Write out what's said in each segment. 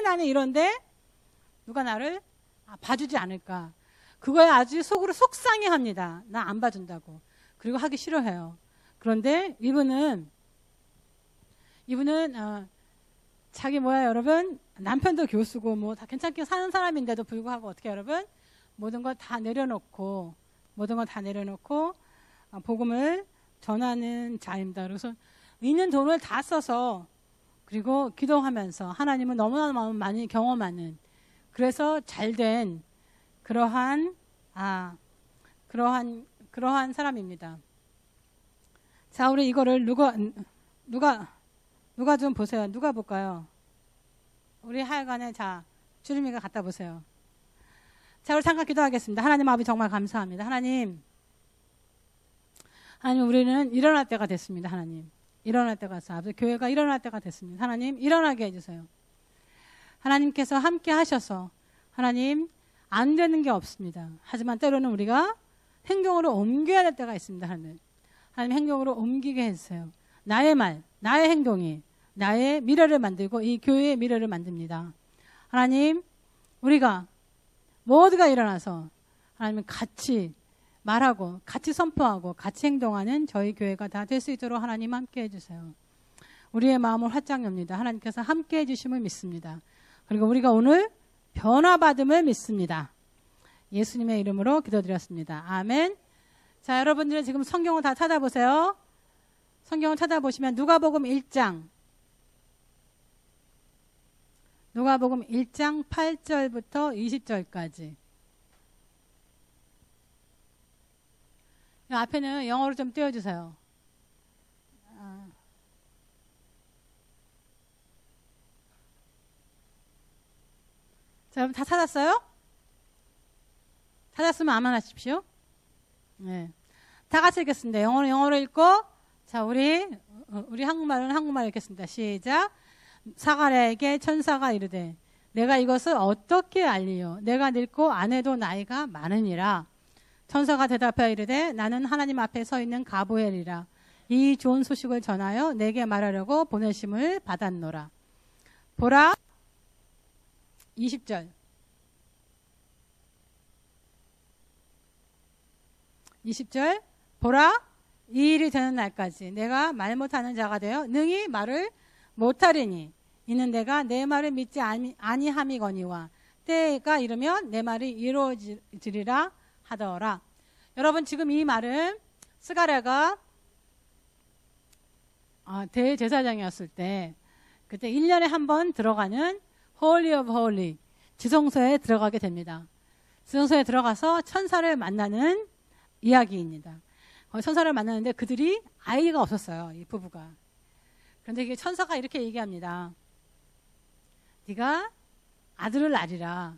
나는 이런데 누가 나를 봐주지 않을까. 그거에 아주 속으로 속상해합니다. 나 안 봐준다고. 그리고 하기 싫어해요. 그런데 이분은 자기 여러분 남편도 교수고 뭐 다 괜찮게 사는 사람인데도 불구하고 어떻게 여러분 모든 걸 다 내려놓고 복음을 전하는 자입니다. 그래서 있는 돈을 다 써서 그리고 기도하면서 하나님은 너무나 많이 경험하는 그래서 잘된 그러한 사람입니다. 자, 우리 이거를 누가 좀 보세요. 누가 볼까요? 우리 하여간에 자 주름이가 갖다 보세요. 자, 우리 잠깐 기도하겠습니다. 하나님 아버지 정말 감사합니다. 하나님 우리는 일어날 때가 됐습니다. 하나님 일어날 때가 왔어요. 아버지 교회가 일어날 때가 됐습니다. 하나님 일어나게 해주세요. 하나님께서 함께 하셔서 하나님 안 되는 게 없습니다. 하지만 때로는 우리가 행동으로 옮겨야 될 때가 있습니다. 하나님 행동으로 옮기게 해주세요. 나의 말, 나의 행동이 나의 미래를 만들고 이 교회의 미래를 만듭니다. 하나님 우리가 모두가 일어나서 하나님 같이 말하고 같이 선포하고 같이 행동하는 저희 교회가 다 될 수 있도록 하나님 함께 해주세요. 우리의 마음을 활짝 엽니다. 하나님께서 함께 해주심을 믿습니다. 그리고 우리가 오늘 변화받음을 믿습니다. 예수님의 이름으로 기도드렸습니다. 아멘. 자, 여러분들은 지금 성경을 다 찾아보세요. 성경을 찾아보시면 누가복음 1장 8절부터 20절까지 앞에는 영어로 좀 띄워주세요. 자, 여러분 다 찾았어요? 찾았으면 아멘 하십시오. 네. 다 같이 읽겠습니다. 영어로 읽고, 자, 우리 한국말은 한국말 읽겠습니다. 시작. 사가랴에게 천사가 이르되 내가 이것을 어떻게 알리요? 내가 늙고 아내도 나이가 많으니라. 천사가 대답하여 이르되 나는 하나님 앞에 서 있는 가브리엘이라. 이 좋은 소식을 전하여 내게 말하려고 보내심을 받았노라. 보라 20절 보라 이 일이 되는 날까지 내가 말 못하는 자가 되어 능히 말을 못하리니 이는 내가 내 말을 믿지 아니함이거니와 때가 이르면 내 말이 이루어지리라 하더라. 여러분 지금 이 말은 스가랴가 대제사장이었을 때 그때 1년에 한 번 들어가는 Holy of Holy 지성소에 들어가게 됩니다. 지성소에 들어가서 천사를 만나는 이야기입니다. 천사를 만나는데 그들이 아이가 없었어요. 이 부부가. 그런데 이게 천사가 이렇게 얘기합니다. 네가 아들을 낳으리라.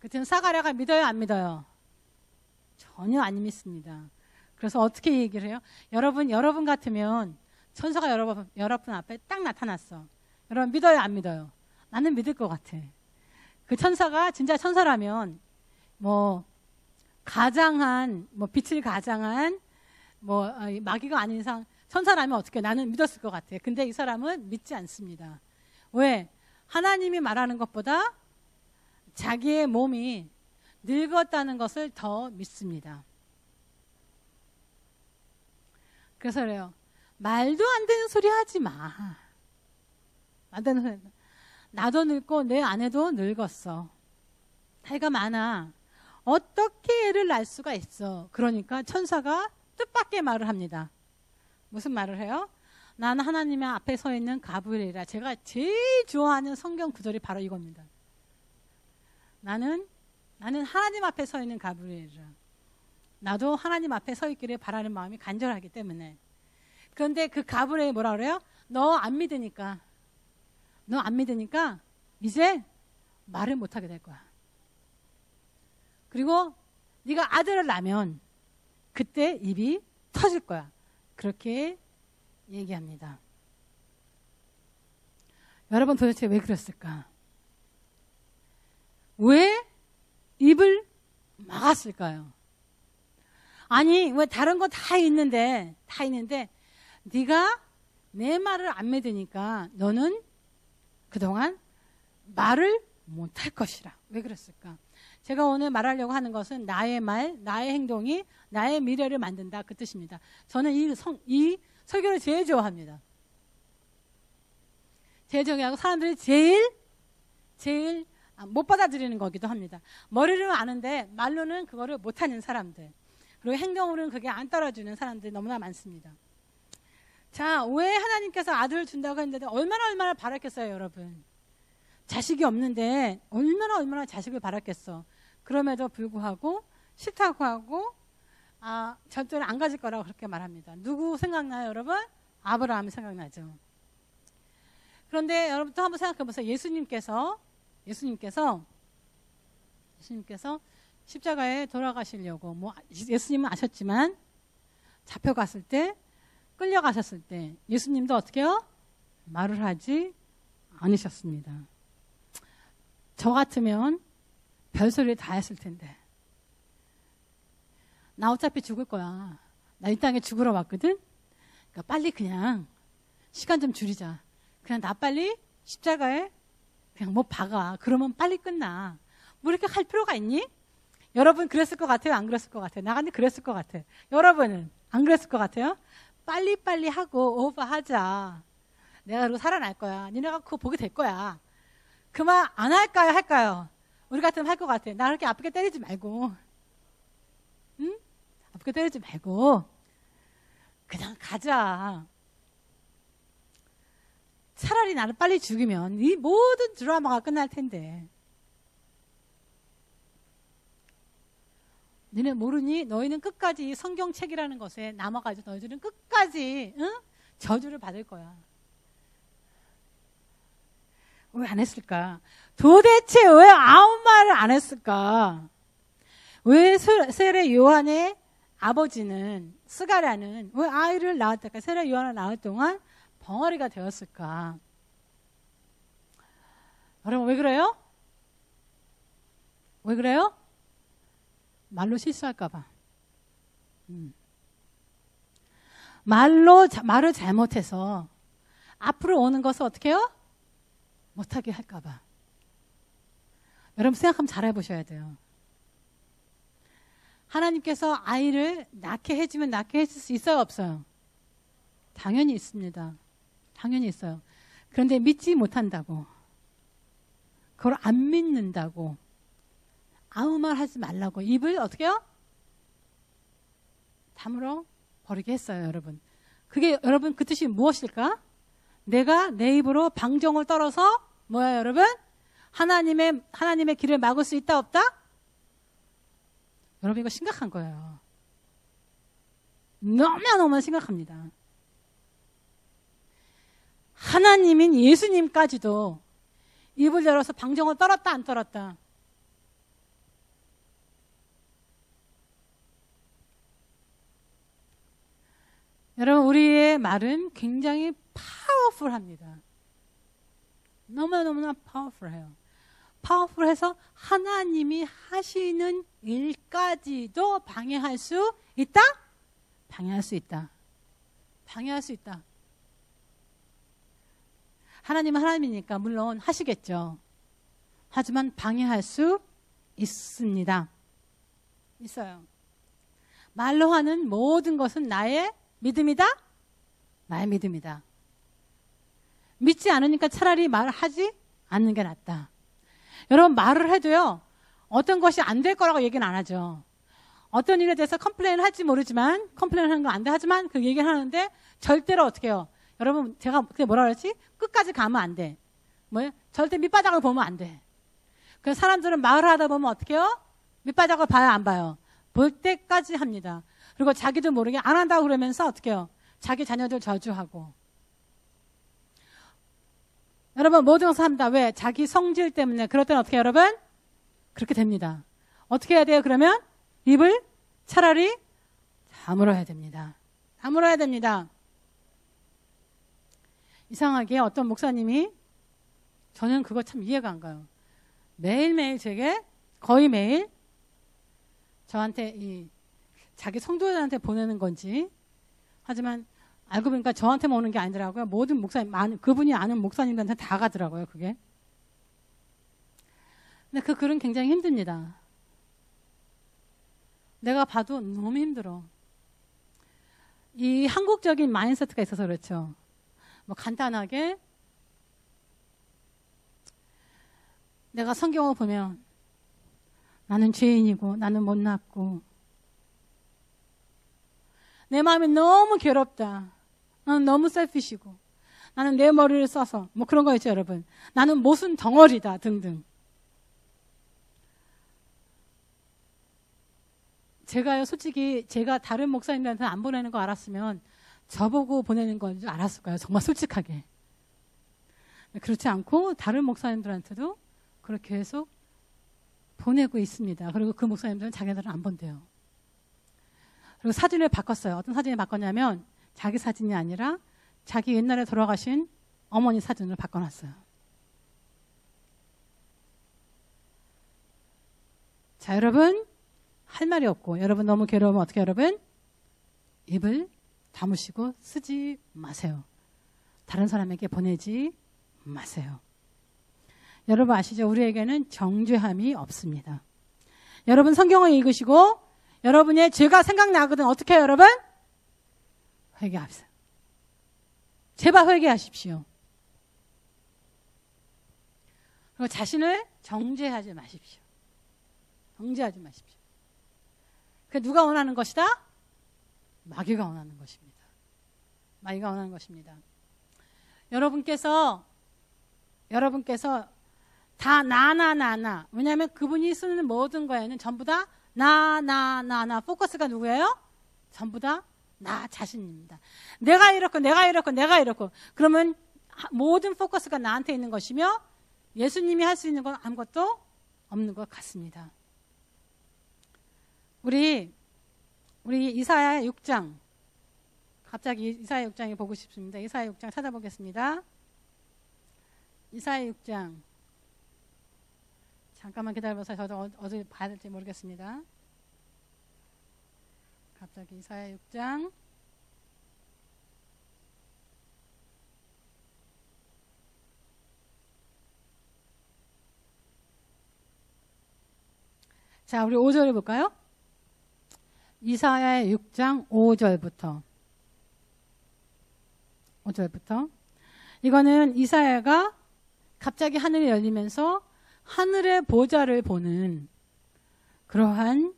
그때는 사가랴가 믿어요, 안 믿어요? 전혀 안 믿습니다. 그래서 어떻게 얘기를 해요? 여러분 같으면 천사가 여러분 앞에 딱 나타났어. 여러분 믿어요, 안 믿어요? 나는 믿을 것 같아. 그 천사가 진짜 천사라면 빛을 가장한 마귀가 아닌 이상 천사라면 어떻게 나는 믿었을 것 같아. 근데 이 사람은 믿지 않습니다. 왜? 하나님이 말하는 것보다 자기의 몸이 늙었다는 것을 더 믿습니다. 그래서 그래요. 말도 안 되는 소리 하지 마. 나도 늙고 내 아내도 늙었어. 나이가 많아. 어떻게 애를 낳을 수가 있어. 그러니까 천사가 뜻밖의 말을 합니다. 무슨 말을 해요? 나는 하나님의 앞에 서 있는 가브리엘이라. 제가 제일 좋아하는 성경 구절이 바로 이겁니다. 나는 하나님 앞에 서 있는 가브리엘이라. 나도 하나님 앞에 서 있기를 바라는 마음이 간절하기 때문에. 그런데 그 가브리엘이 뭐라 그래요? 너 안 믿으니까 이제 말을 못하게 될 거야. 그리고 네가 아들을 낳으면 그때 입이 터질 거야. 그렇게 얘기합니다. 여러분 도대체 왜 그랬을까? 왜 입을 막았을까요? 아니 왜 다른 거 다 있는데 네가 내 말을 안 믿으니까 너는 그동안 말을 못할 것이라. 왜 그랬을까? 제가 오늘 말하려고 하는 것은 나의 말, 나의 행동이 나의 미래를 만든다. 그 뜻입니다. 저는 이 설교를 제일 좋아합니다. 제일 좋아하고 사람들이 제일 못 받아들이는 거기도 합니다. 머리로는 아는데 말로는 그거를 못하는 사람들. 그리고 행동으로는 그게 안 따라주는 사람들이 너무나 많습니다. 자, 왜 하나님께서 아들을 준다고 했는데 얼마나 바랐겠어요, 여러분. 자식이 없는데 얼마나 자식을 바랐겠어. 그럼에도 불구하고 싫다고 하고 절대로 안 가질 거라고 그렇게 말합니다. 누구 생각나요, 여러분? 아브라함이 생각나죠. 그런데 여러분 또 한번 생각해 보세요. 예수님께서 십자가에 돌아가시려고 예수님은 아셨지만 잡혀갔을 때 끌려가셨을 때 예수님도 어떻게요? 말을 하지 않으셨습니다. 저 같으면 별소리 다 했을 텐데. 나 어차피 죽을 거야. 나 이 땅에 죽으러 왔거든. 그러니까 빨리 그냥 시간 좀 줄이자. 그냥 나 빨리 십자가에 그냥 박아. 그러면 빨리 끝나. 뭐 이렇게 할 필요가 있니? 여러분 그랬을 것 같아요? 안 그랬을 것 같아요? 나 근데 그랬을 것 같아. 여러분은 안 그랬을 것 같아요? 빨리빨리 하고 오버하자. 내가 그리고 살아날 거야. 니네가 그거 보게 될 거야. 그 말 안 할까요? 할까요? 우리 같으면 할 것 같아. 나 그렇게 아프게 때리지 말고. 응? 아프게 때리지 말고. 그냥 가자. 차라리 나를 빨리 죽이면 이 모든 드라마가 끝날 텐데. 너네 모르니? 너희는 끝까지 성경책이라는 것에 남아가지고 너희들은 끝까지 저주를 받을 거야. 왜 안 했을까? 도대체 왜 아무 말을 안 했을까? 왜 세례 요한의 아버지는 스가랴는 왜 아이를 낳았다가 세례 요한을 낳을 동안 벙어리가 되었을까? 여러분 왜 그래요? 왜 그래요? 말로 실수할까봐. 말을 잘못해서 앞으로 오는 것을 어떻게 해요? 못하게 할까봐. 여러분 생각 한번 잘 해보셔야 돼요. 하나님께서 아이를 낳게 해주면 낳게 해줄 수 있어요? 없어요? 당연히 있습니다. 당연히 있어요. 그런데 믿지 못한다고, 그걸 안 믿는다고, 아무 말 하지 말라고 입을 어떻게 해요? 다물어 버리게 했어요, 여러분. 그게 여러분 그 뜻이 무엇일까? 내가 내 입으로 방종을 떨어서 뭐야, 여러분? 하나님의 길을 막을 수 있다, 없다? 여러분 이거 심각한 거예요. 너무너무 심각합니다. 하나님인 예수님까지도 입을 열어서 방종을 떨었다, 안 떨었다? 여러분 우리의 말은 굉장히 파워풀합니다. 너무나 파워풀해요. 파워풀해서 하나님이 하시는 일까지도 방해할 수 있다? 방해할 수 있다. 방해할 수 있다. 하나님은 하나님이니까 물론 하시겠죠. 하지만 방해할 수 있습니다. 있어요. 말로 하는 모든 것은 나의 믿음이다? 나의 믿음이다. 믿지 않으니까 차라리 말하지 않는 게 낫다. 여러분 말을 해도요, 어떤 것이 안 될 거라고 얘기는 안 하죠. 어떤 일에 대해서 컴플레인을 할지 모르지만, 컴플레인 하는 거 안 돼 하지만 그 얘기를 하는데 절대로 어떻게 해요? 여러분 제가 그때 뭐라 그랬지? 끝까지 가면 안 돼. 뭐예요? 절대 밑바닥을 보면 안 돼. 그래서 사람들은 말을 하다 보면 어떻게 해요? 밑바닥을 봐요, 안 봐요? 볼 때까지 합니다. 그리고 자기도 모르게 안 한다고 그러면서 어떻게 해요? 자기 자녀들 저주하고. 여러분 모든 것을 합니다. 왜? 자기 성질 때문에. 그럴 때는 어떻게 해요, 여러분? 그렇게 됩니다. 어떻게 해야 돼요, 그러면? 입을 차라리 다물어야 됩니다. 다물어야 됩니다. 이상하게 어떤 목사님이, 저는 그거 참 이해가 안 가요. 매일매일 제게, 거의 매일 저한테 자기 성도들한테 보내는 건지, 하지만 알고 보니까 저한테만 오는 게 아니더라고요. 모든 목사님, 그분이 아는 목사님들한테 다 가더라고요, 그게. 근데 그 글은 굉장히 힘듭니다. 내가 봐도 너무 힘들어. 이 한국적인 마인드세트가 있어서 그렇죠. 뭐 간단하게 내가 성경을 보면 나는 죄인이고 나는 못났고 내 마음이 너무 괴롭다. 나는 너무 셀피시고 나는 내 머리를 써서 뭐 그런 거 있죠, 여러분. 나는 모순 덩어리다 등등. 제가요, 솔직히 제가 다른 목사님들한테 안 보내는 거 알았으면 저보고 보내는 건 줄 알았을 거예요. 정말 솔직하게. 그렇지 않고 다른 목사님들한테도 그렇게 계속 보내고 있습니다. 그리고 그 목사님들은 자기들은 안 본대요. 그리고 사진을 바꿨어요. 어떤 사진을 바꿨냐면 자기 사진이 아니라 자기 옛날에 돌아가신 어머니 사진을 바꿔놨어요. 자, 여러분 할 말이 없고 여러분 너무 괴로우면 어떻게 여러분? 입을 다무시고 쓰지 마세요. 다른 사람에게 보내지 마세요. 여러분 아시죠? 우리에게는 정죄함이 없습니다. 여러분 성경을 읽으시고 여러분의 죄가 생각나거든 어떻게 해요 여러분? 회개하세요. 제발 회개하십시오. 그리고 자신을 정죄하지 마십시오. 정죄하지 마십시오. 그 누가 원하는 것이다? 마귀가 원하는 것입니다. 마귀가 원하는 것입니다. 여러분께서 다 나나 왜냐하면 그분이 쓰는 모든 거에는 전부 다 나 포커스가 누구예요? 전부 다 나 자신입니다. 내가 이렇고 그러면 모든 포커스가 나한테 있는 것이며 예수님이 할 수 있는 건 아무것도 없는 것 같습니다. 우리 이사야 6장 갑자기 이사야 6장에 보고 싶습니다. 이사야 6장 찾아보겠습니다. 이사야 6장 잠깐만 기다려보세요. 저도 어디 봐야 될지 모르겠습니다. 갑자기 이사야 6장 자, 우리 5절을 볼까요? 이사야 6장 5절부터 이거는 이사야가 갑자기 하늘이 열리면서 하늘의 보좌를 보는 그러한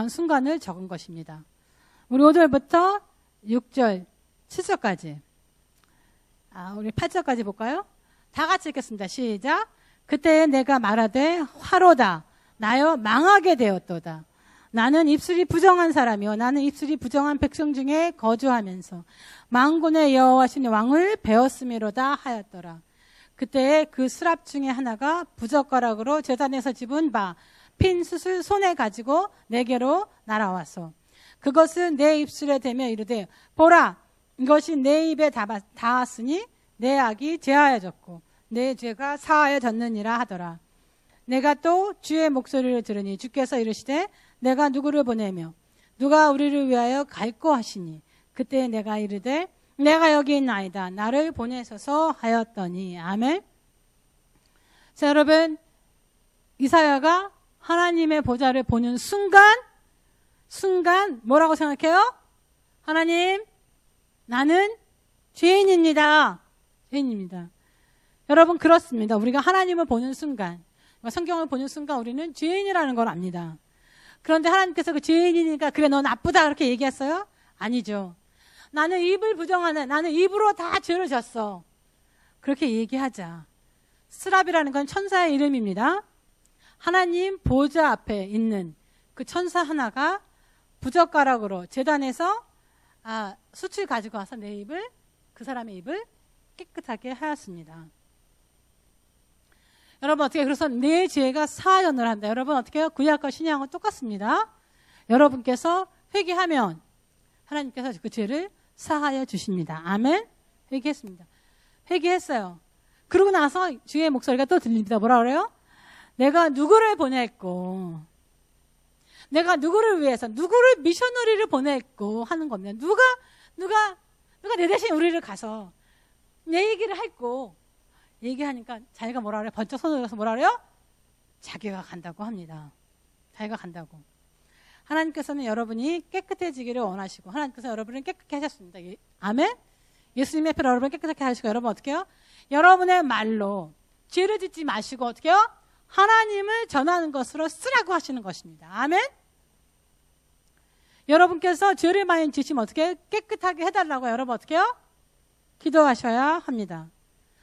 순간을 적은 것입니다. 우리 5절부터 6절, 7절까지 우리 8절까지 볼까요? 다 같이 읽겠습니다. 시작. 그때 내가 말하되 화로다 나여 망하게 되었도다. 나는 입술이 부정한 사람이요 나는 입술이 부정한 백성 중에 거주하면서 만군의 여호와신 왕을 배웠음이로다 하였더라. 그때 그 수랍 중에 하나가 부젓가락으로 제단에서 집은 바 핀 숯을 손에 가지고 내게로 날아와서 그것은 내 입술에 대며 이르되 보라 이것이 내 입에 닿았으니 내 악이 제하여졌고 내 죄가 사하여졌느니라 하더라. 내가 또 주의 목소리를 들으니 주께서 이르시되 내가 누구를 보내며 누가 우리를 위하여 갈꼬 하시니 그때 내가 이르되 내가 여기 있나이다 나를 보내소서 하였더니 아멘. 자, 여러분 이사야가 하나님의 보좌를 보는 순간 뭐라고 생각해요? 하나님 나는 죄인입니다. 여러분 그렇습니다. 우리가 하나님을 보는 순간 성경을 보는 순간 우리는 죄인이라는 걸 압니다. 그런데 하나님께서 그 죄인이니까 그래 너 나쁘다 그렇게 얘기했어요? 아니죠. 나는 입을 부정하네. 나는 입으로 다 죄를 졌어. 그렇게 얘기하자. 스랍이라는 건 천사의 이름입니다. 하나님 보좌 앞에 있는 그 천사 하나가 부젓가락으로 제단에서 숯을 가지고 와서 그 사람의 입을 깨끗하게 하였습니다. 여러분 어떻게 그래서 내 죄가 사하연을 한다. 여러분 어떻게 해요? 구약과 신약은 똑같습니다. 여러분께서 회개하면 하나님께서 그 죄를 사하여 주십니다. 아멘. 회개했습니다. 회개했어요. 그러고 나서 주의 목소리가 또 들립니다. 뭐라 그래요? 내가 누구를 보냈고 내가 누구를 위해서 누구를 미셔너리를 보냈고 하는 겁니다. 누가 내 대신 우리를 가서 내 얘기를 했고 얘기하니까 자기가 뭐라 그래요? 번쩍 손을 들어서 뭐라 그래요? 자기가 간다고 합니다. 자기가 간다고. 하나님께서는 여러분이 깨끗해지기를 원하시고 하나님께서 여러분을 깨끗게 하셨습니다. 아멘? 예수님의 피로 여러분을 깨끗하게 하시고 여러분 어떻게 해요? 여러분의 말로 죄를 짓지 마시고 어떻게 해요? 하나님을 전하는 것으로 쓰라고 하시는 것입니다. 아멘? 여러분께서 죄를 많이 지시면 어떻게 깨끗하게 해달라고 여러분 어떻게 해요? 기도하셔야 합니다.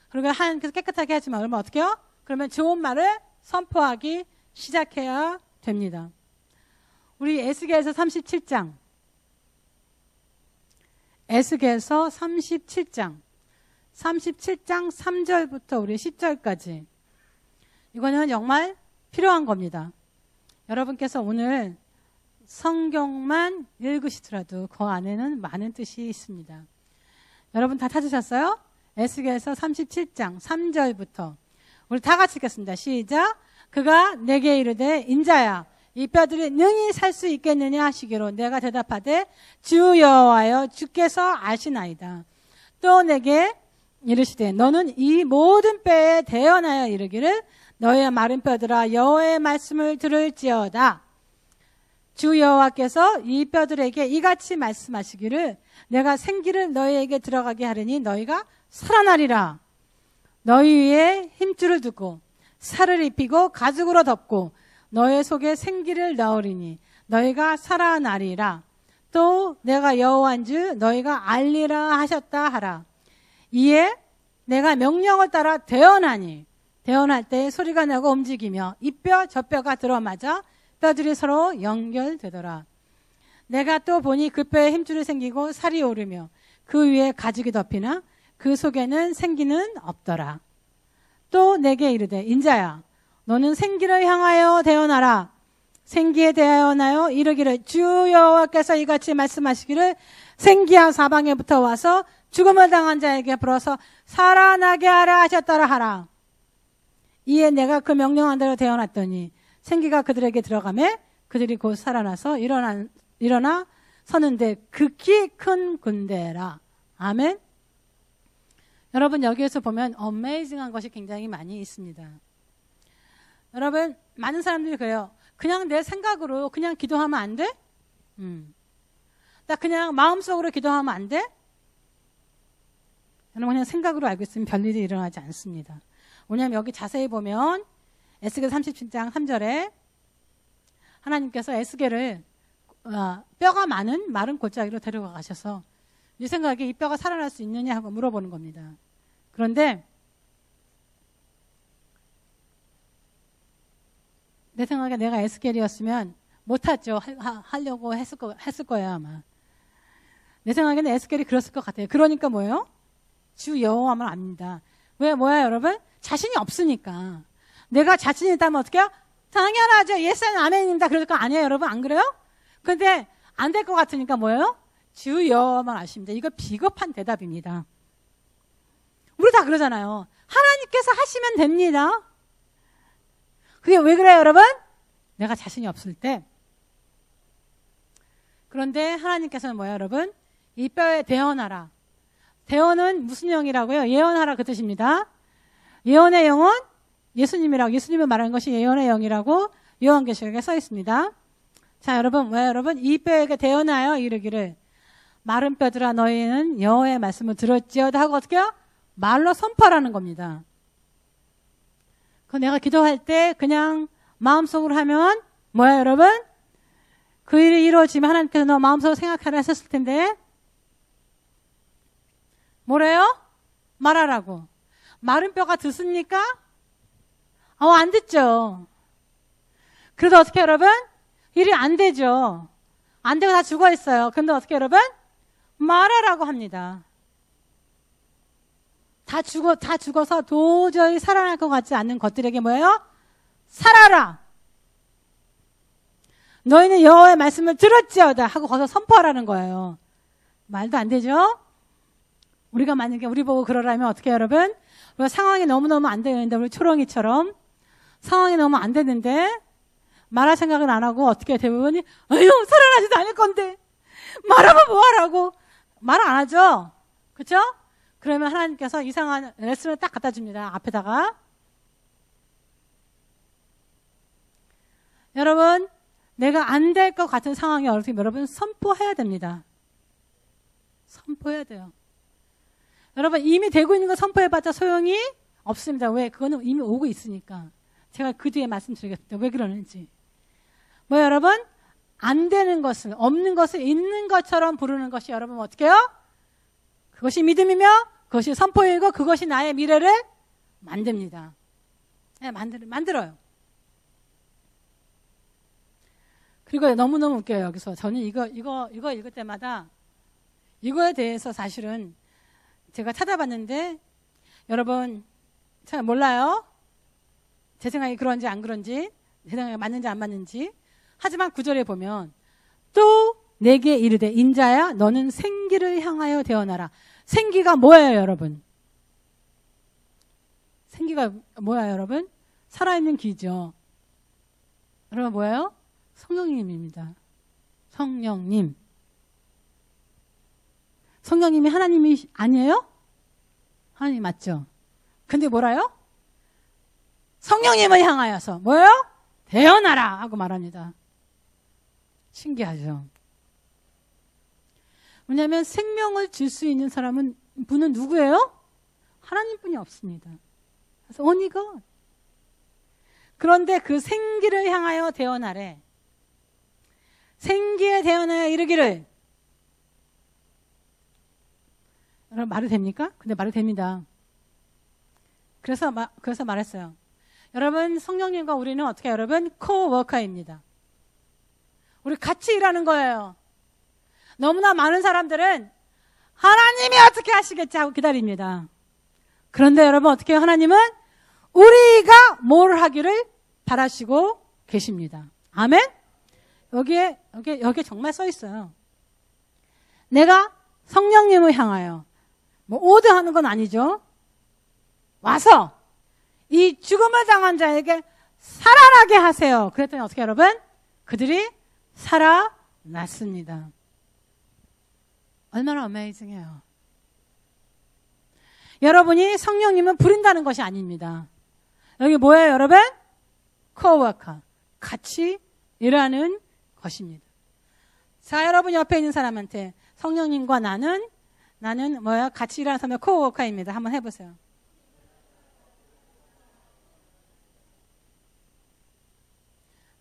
그리고 하나님께서 깨끗하게 하지만 여러분 어떻게 해요? 그러면 좋은 말을 선포하기 시작해야 됩니다. 우리 에스겔서 37장 에스겔서 37장 3절부터 우리 10절까지 이거는 정말 필요한 겁니다. 여러분께서 오늘 성경만 읽으시더라도 그 안에는 많은 뜻이 있습니다. 여러분 다 찾으셨어요? 에스겔서 37장 3절부터 우리 다 같이 읽겠습니다. 시작. 그가 내게 이르되 인자야 이 뼈들이 능히 살 수 있겠느냐 하시기로 내가 대답하되 주 여호와여 주께서 아시나이다. 또 내게 이르시되 너는 이 모든 뼈에 대언하여 이르기를 너의 마른 뼈들아 여호와의 말씀을 들을지어다. 주 여호와께서 이 뼈들에게 이같이 말씀하시기를 내가 생기를 너희에게 들어가게 하리니 너희가 살아나리라. 너희 위에 힘줄을 두고 살을 입히고 가죽으로 덮고 너의 속에 생기를 넣으리니 너희가 살아나리라. 또 내가 여호와인 줄 너희가 알리라 하셨다 하라. 이에 내가 명령을 따라 대언하니 대언할 때 소리가 나고 움직이며 이 뼈 저 뼈가 들어맞아 뼈들이 서로 연결되더라. 내가 또 보니 그 뼈에 힘줄이 생기고 살이 오르며 그 위에 가죽이 덮이나 그 속에는 생기는 없더라. 또 내게 이르되 인자야 너는 생기를 향하여 대언하라. 생기에 대하여 이르기를 주 여호와께서 이같이 말씀하시기를 생기야 사방에부터 와서 죽음을 당한 자에게 불어서 살아나게 하라 하셨더라 하라. 이에 내가 그 명령한 대로 대언했더니 생기가 그들에게 들어가매 그들이 곧 살아나서 일어나 서는데 극히 큰 군대라. 아멘. 여러분 여기에서 보면 어메이징한 것이 굉장히 많이 있습니다. 여러분 많은 사람들이 그래요. 그냥 내 생각으로 그냥 기도하면 안 돼? 나 그냥 마음속으로 기도하면 안 돼? 여러분 그냥 생각으로 알고 있으면 별일이 일어나지 않습니다. 왜냐하면 여기 자세히 보면 에스겔 37장 3절에 하나님께서 에스겔을 뼈가 많은 마른 골짜기로 데려가 가셔서 네 생각에 이 뼈가 살아날 수 있느냐 하고 물어보는 겁니다. 그런데 내 생각에 내가 에스겔이었으면 못하죠. 하려고 했을 거야 아마. 내 생각에는 에스겔이 그랬을 것 같아요. 그러니까 뭐예요? 주 여호와만 압니다. 왜 뭐야 여러분? 자신이 없으니까. 내가 자신이 있다면 어떻게 해요? 당연하죠. 예스 아멘입니다. 그럴 거 아니에요 여러분? 안 그래요? 근데 안 될 것 같으니까 뭐예요? 주 여호와만 아십니다. 이거 비겁한 대답입니다. 우리 다 그러잖아요. 하나님께서 하시면 됩니다. 그게 왜 그래요 여러분? 내가 자신이 없을 때. 그런데 하나님께서는 뭐예요 여러분? 이 뼈에 대언하라. 대언은 무슨 영이라고요? 예언하라 그 뜻입니다. 예언의 영은 예수님이라고, 예수님을 말하는 것이 예언의 영이라고 요한계시록에 써 있습니다. 자 여러분, 왜 여러분? 이 뼈에게 대언하여 이르기를 마른 뼈들아 너희는 여호와의 말씀을 들었지어다 하고 어떻게 해요? 말로 선포하라는 겁니다. 그 내가 기도할 때 그냥 마음속으로 하면 뭐야 여러분? 그 일이 이루어지면 하나님께서 너 마음속으로 생각하라 하셨을 텐데 뭐래요? 말하라고. 마른 뼈가 듣습니까? 안 듣죠. 그래도 어떻게 여러분? 일이 안 되죠. 안 되고 다 죽어 있어요. 근데 어떻게 여러분? 말하라고 합니다. 다 죽어서 도저히 살아날 것 같지 않는 것들에게 뭐예요? 살아라. 너희는 여호와의 말씀을 들었지어다 하고 거기서 선포하라는 거예요. 말도 안 되죠? 우리가 만약에 우리 보고 그러라면 어떻게 여러분? 우리가 상황이 너무너무 안 되는데 우리 초롱이처럼 상황이 너무 안 되는데 말할 생각은 안 하고 어떻게 대부분이 아유 살아나지도 않을 건데 말하면 뭐하라고 말 안 하죠? 그렇죠? 그러면 하나님께서 이상한 레슨을 딱 갖다 줍니다. 앞에다가 여러분, 내가 안 될 것 같은 상황에 어떻게 여러분 선포해야 됩니다. 선포해야 돼요. 여러분, 이미 되고 있는 거 선포해봤자 소용이 없습니다. 왜? 그거는 이미 오고 있으니까. 제가 그 뒤에 말씀드리겠습니다. 왜 그러는지. 뭐 여러분? 안 되는 것을, 없는 것을 있는 것처럼 부르는 것이 여러분 어떻게 해요? 그것이 믿음이며 그것이 선포이고 그것이 나의 미래를 만듭니다. 네, 만들어요. 그리고 너무너무 웃겨요. 여기서 저는 이거 읽을 때마다 이거에 대해서 사실은 제가 찾아봤는데 여러분 잘 몰라요. 제 생각이 그런지 안 그런지, 제 생각이 맞는지 안 맞는지. 하지만 9절에 보면 또 내게 이르되 인자야 너는 생기를 향하여 되어나라. 생기가 뭐예요, 여러분? 생기가 뭐야, 여러분? 살아있는 기죠. 여러분 뭐예요? 성령님입니다. 성령님. 성령님이 하나님이 아니에요? 하나님 맞죠? 근데 뭐라요? 성령님을 향하여서 뭐예요? 되어나라 하고 말합니다. 신기하죠? 왜냐하면 생명을 줄 수 있는 분은 누구예요? 하나님뿐이 없습니다. 그래서 only God. 그런데 그 생기를 향하여 되어나래. 생기에 되어나야 이르기를. 여러분 말이 됩니까? 근데 말이 됩니다. 그래서 말했어요. 여러분 성령님과 우리는 어떻게 여러분? 코워커입니다. 우리 같이 일하는 거예요. 너무나 많은 사람들은 하나님이 어떻게 하시겠지 하고 기다립니다. 그런데 여러분 어떻게 해요? 하나님은 우리가 뭘 하기를 바라시고 계십니다. 아멘? 여기에 정말 써 있어요. 내가 성령님을 향하여 뭐 오드하는 건 아니죠. 와서 이 죽음을 당한 자에게 살아나게 하세요. 그랬더니 어떻게 여러분? 그들이 살아났습니다. 얼마나 어메이징해요. 여러분이 성령님은 부린다는 것이 아닙니다. 여기 뭐예요, 여러분? 코워커. 같이 일하는 것입니다. 자, 여러분 옆에 있는 사람한테 성령님과 나는 뭐야? 같이 일하는 사람은 코워커입니다. 한번 해보세요.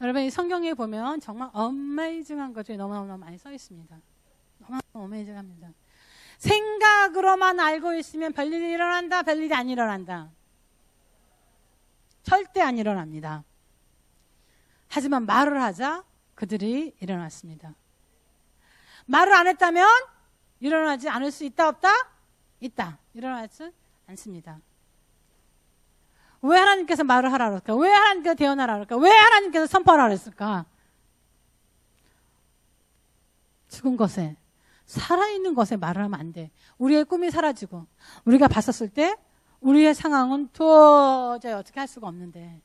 여러분 이 성경에 보면 정말 어메이징한 것들이 너무너무 많이 써 있습니다. 너무 어메이징합니다. 생각으로만 알고 있으면 별일이 일어난다, 별일이 안 일어난다. 절대 안 일어납니다. 하지만 말을 하자 그들이 일어났습니다. 말을 안 했다면 일어나지 않을 수 있다, 없다? 있다. 일어나지 않습니다. 왜 하나님께서 말을 하라 그럴까? 왜 하나님께서 대언하라 그럴까? 왜 하나님께서 선포하라 그랬을까? 죽은 것에, 살아있는 것에 말을 하면 안 돼. 우리의 꿈이 사라지고 우리가 봤었을 때 우리의 상황은 도저히 어떻게 할 수가 없는데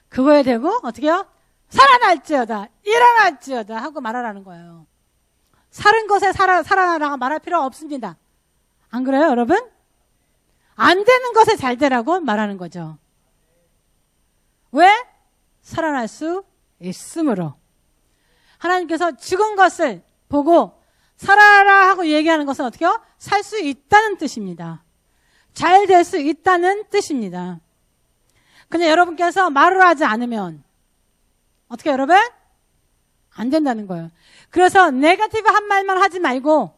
그거에 대고 어떻게 해요? 살아날지어다, 일어날지어다 하고 말하라는 거예요. 살은 것에 살아나라고 말할 필요 없습니다. 안 그래요, 여러분? 안 되는 것에 잘 되라고 말하는 거죠. 왜? 살아날 수 있으므로. 하나님께서 죽은 것을 보고 살아라 하고 얘기하는 것은 어떻게 해요? 살 수 있다는 뜻입니다. 잘 될 수 있다는 뜻입니다. 근데 여러분께서 말을 하지 않으면 어떻게 해요, 여러분? 안 된다는 거예요. 그래서 네거티브 한 말만 하지 말고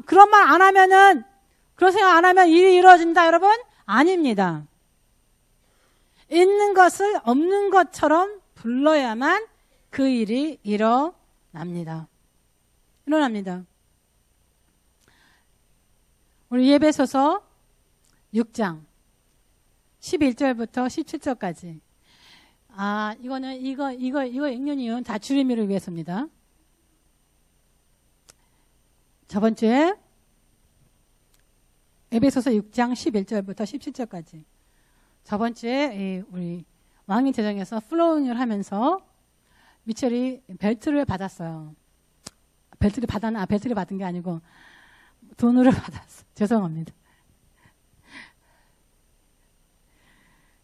그런 말 안 하면은 그런 생각 안 하면 일이 이루어진다, 여러분? 아닙니다. 있는 것을 없는 것처럼 불러야만 그 일이 일어납니다. 우리 예배소서 6장 11절부터 17절까지. 이거 읽는 이유는 다 주님을 위해서입니다. 저번 주에 에베소서 6장 11절부터 17절까지. 저번 주에 우리 왕의 제정에서 플로잉을 하면서 미첼이 벨트를 받았어요. 벨트를 받은 게 아니고 돈으로 받았어. 죄송합니다.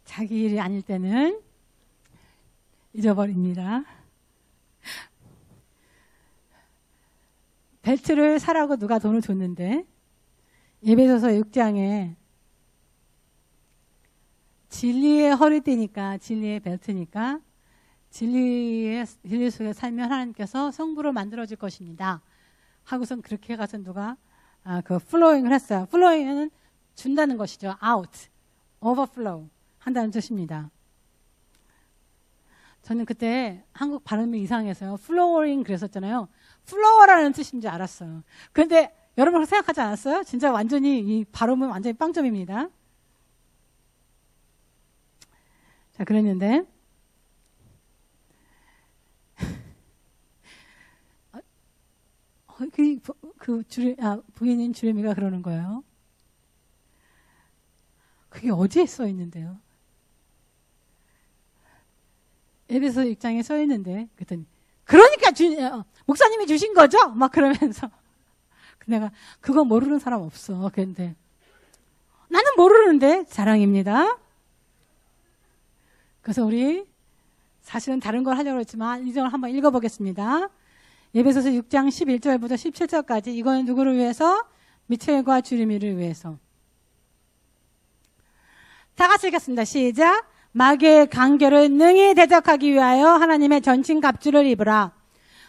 자기 일이 아닐 때는 잊어버립니다. 벨트를 사라고 누가 돈을 줬는데 에베소서 6장에 진리의 허리띠니까 진리의 벨트니까 진리 속에 살면 하나님께서 성부를 만들어줄 것입니다. 하고선 그렇게 가서 누가 그 플로잉을 했어요. 플로잉은 준다는 것이죠. out, overflow 한다는 뜻입니다. 저는 그때 한국 발음이 이상해서요. 플로어링 그랬었잖아요. 플로어라는 뜻인 줄 알았어요. 그런데 여러분 생각하지 않았어요? 진짜 완전히 이 발음은 완전히 빵점입니다. 자, 그랬는데 부인인 주레미가 그러는 거예요. 그게 어디에 써 있는데요? 에베소 6장에 써 있는데 그랬더니 그러니까 목사님이 주신 거죠? 막 그러면서 내가 그거 모르는 사람 없어. 그런데 나는 모르는데 자랑입니다. 그래서 우리 사실은 다른 걸 하려고 했지만 이 점을 한번 읽어보겠습니다. 에베소서 6장 11절부터 17절까지 이거는 누구를 위해서? 미첼과 주리미를 위해서. 다 같이 읽겠습니다. 시작. 마귀의 간결을 능히 대적하기 위하여 하나님의 전신 갑주를 입으라.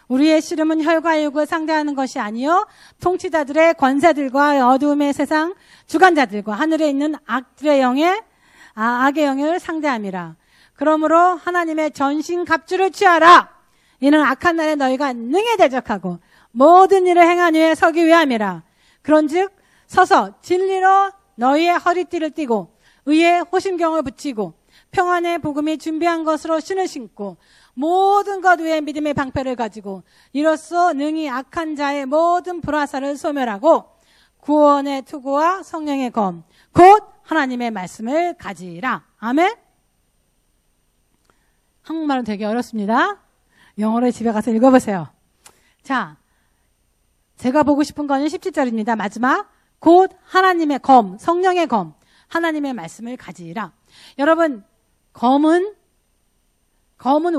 우리의 씨름은 혈과 육을 상대하는 것이 아니요 통치자들의 권세들과 어두움의 세상 주관자들과 하늘에 있는 악의 영을 상대함이라. 그러므로 하나님의 전신 갑주를 취하라. 이는 악한 날에 너희가 능히 대적하고 모든 일을 행한 후에 서기 위함이라. 그런즉 서서 진리로 너희의 허리띠를 띠고 의의 호심경을 붙이고 평안의 복음이 준비한 것으로 신을 신고 모든 것 위에 믿음의 방패를 가지고 이로써 능히 악한 자의 모든 불화살을 소멸하고 구원의 투구와 성령의 검 곧 하나님의 말씀을 가지라. 아멘. 한국말은 되게 어렵습니다. 영어로 집에 가서 읽어보세요. 자, 제가 보고 싶은 거는 17절입니다. 마지막 곧 하나님의 검, 성령의 검, 하나님의 말씀을 가지라. 여러분, 검은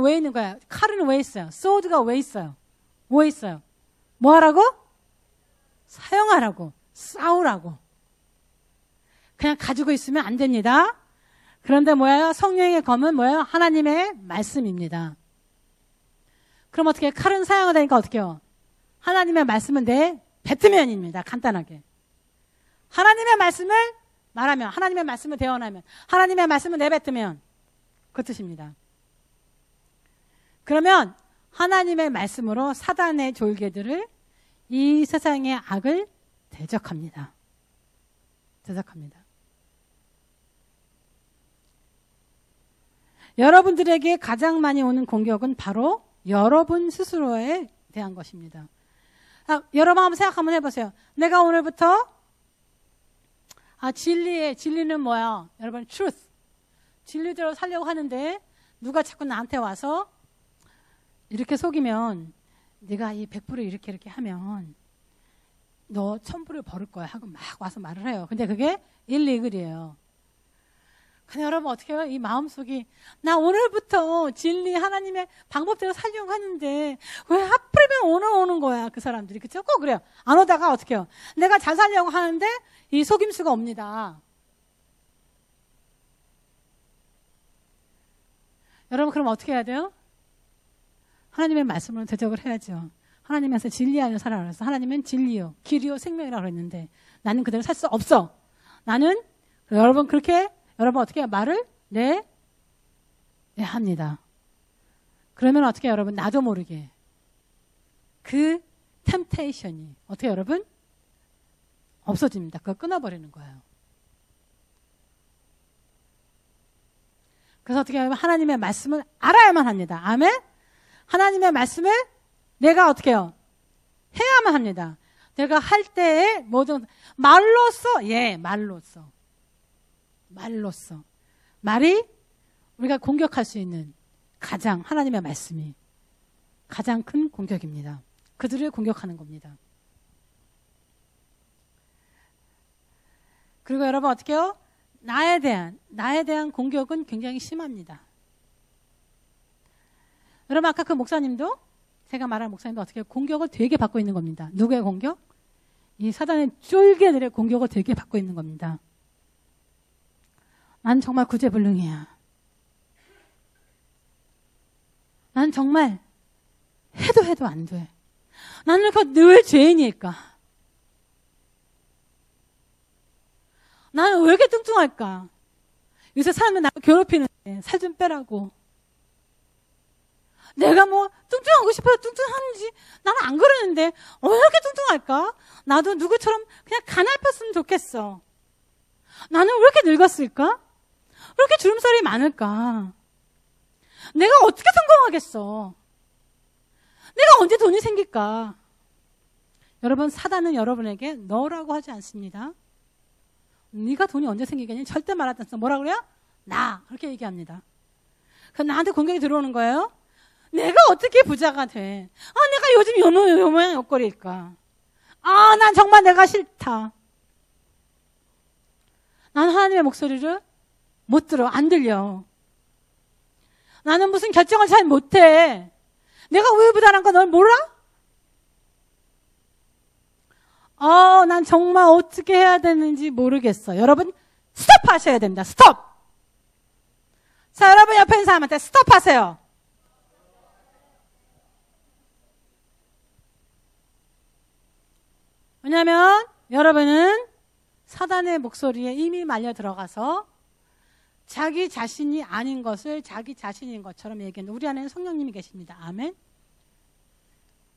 왜 있는 거야? 칼은 왜 있어요? 소드가 왜 있어요? 뭐 있어요? 뭐 하라고? 사용하라고, 싸우라고. 그냥 가지고 있으면 안 됩니다. 그런데 뭐예요? 성령의 검은 뭐예요? 하나님의 말씀입니다. 그럼 어떻게 칼은 사용하다니까 어떻게 해요? 하나님의 말씀은 내 배트면입니다. 간단하게. 하나님의 말씀을 말하면, 하나님의 말씀을 대언하면, 하나님의 말씀을 내뱉으면 그 뜻입니다. 그러면 하나님의 말씀으로 사단의 졸개들을 이 세상의 악을 대적합니다. 대적합니다. 여러분들에게 가장 많이 오는 공격은 바로 여러분 스스로에 대한 것입니다. 여러분 한번 생각 한번 해보세요. 내가 오늘부터 진리는 뭐야? 여러분 truth. 진리대로 살려고 하는데 누가 자꾸 나한테 와서 이렇게 속이면 네가 이 100% 이렇게 하면 너 1000%를 벌을 거야 하고 막 와서 말을 해요. 근데 그게 일리글이에요. 근데 여러분 어떻게 해요? 이 마음속이 나 오늘부터 진리 하나님의 방법대로 살려고 하는데 왜 하필이면 오늘 오는 거야 그 사람들이. 그쵸? 꼭 그래요. 안 오다가 어떻게 해요? 내가 잘 살려고 하는데 이 속임수가 옵니다. 여러분 그럼 어떻게 해야 돼요? 하나님의 말씀으로 대적을 해야죠. 하나님께서 진리 안에 살아라 그랬어. 하나님은 진리요 길이요 생명이라고 그랬는데 나는 그대로 살 수 없어. 나는 여러분 그렇게 여러분 어떻게 해요? 말을 합니다. 그러면 어떻게 해요, 여러분? 나도 모르게 그 템테이션이 어떻게 해요, 여러분? 없어집니다. 그거 끊어버리는 거예요. 그래서 어떻게 하면 하나님의 말씀을 알아야만 합니다. 아멘? 하나님의 말씀을 내가 어떻게 해요? 해야만 합니다. 내가 할 때에 모든 말로써 말이 우리가 공격할 수 있는 가장 하나님의 말씀이 가장 큰 공격입니다. 그들을 공격하는 겁니다. 그리고 여러분 어떻게 해요? 나에 대한 공격은 굉장히 심합니다. 여러분 아까 그 목사님도 제가 말한 목사님도 어떻게 공격을 되게 받고 있는 겁니다. 누구의 공격? 이 사단의 쫄개들의 공격을 되게 받고 있는 겁니다. 난 정말 구제불능이야. 난 정말 해도 안 돼. 나는 늘 죄인일까? 나는 왜 이렇게 뚱뚱할까? 요새 사람들 나를 괴롭히는데 살 좀 빼라고. 내가 뭐 뚱뚱하고 싶어서 뚱뚱하는지 나는 안 그러는데 왜 이렇게 뚱뚱할까? 나도 누구처럼 그냥 가냘폈으면 좋겠어. 나는 왜 이렇게 늙었을까? 왜 이렇게 주름살이 많을까? 내가 어떻게 성공하겠어? 내가 언제 돈이 생길까? 여러분, 사단은 여러분에게 너라고 하지 않습니다. 네가 돈이 언제 생기겠니? 절대 말하지 않습니다. 뭐라 그래요? 나. 그렇게 얘기합니다. 그럼 나한테 공격이 들어오는 거예요? 내가 어떻게 부자가 돼? 내가 요즘 요 모양 요꼴일까? 난 정말 내가 싫다. 난 하나님의 목소리를 못 들어. 안 들려. 나는 무슨 결정을 잘 못해. 내가 우유부단한 거 널 몰라? 난 정말 어떻게 해야 되는지 모르겠어. 여러분, 스톱 하셔야 됩니다. 스톱! 자, 여러분 옆에 있는 사람한테 스톱 하세요. 왜냐하면 여러분은 사단의 목소리에 이미 말려 들어가서 자기 자신이 아닌 것을 자기 자신인 것처럼 얘기하는 우리 안에는 성령님이 계십니다. 아멘.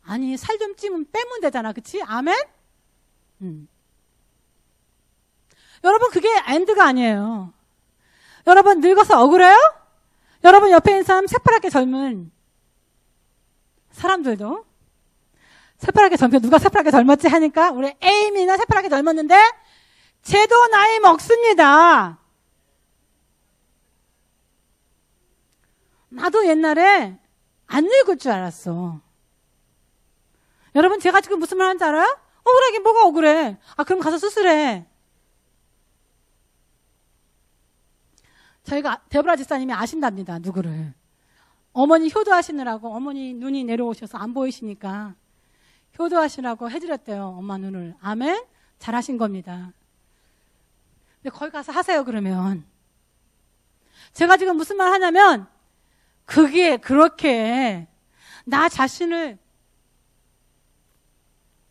아니 살 좀 찌면 빼면 되잖아. 그치? 아멘. 여러분 그게 엔드가 아니에요. 여러분 늙어서 억울해요? 여러분 옆에 있는 사람 새파랗게 젊은 사람들도 새파랗게 젊고 누가 새파랗게 젊었지 하니까 우리 에이미나 새파랗게 젊었는데 쟤도 나이 먹습니다. 나도 옛날에 안 늙을 줄 알았어. 여러분 제가 지금 무슨 말 하는지 알아요? 억울하긴 뭐가 억울해. 그럼 가서 수술해. 저희가 데보라 집사님이 아신답니다. 누구를. 어머니 효도하시느라고 어머니 눈이 내려오셔서 안 보이시니까 효도하시라고 해드렸대요. 엄마 눈을. 아멘? 잘하신 겁니다. 근데 거기 가서 하세요. 그러면. 제가 지금 무슨 말 하냐면 그게 그렇게 나 자신을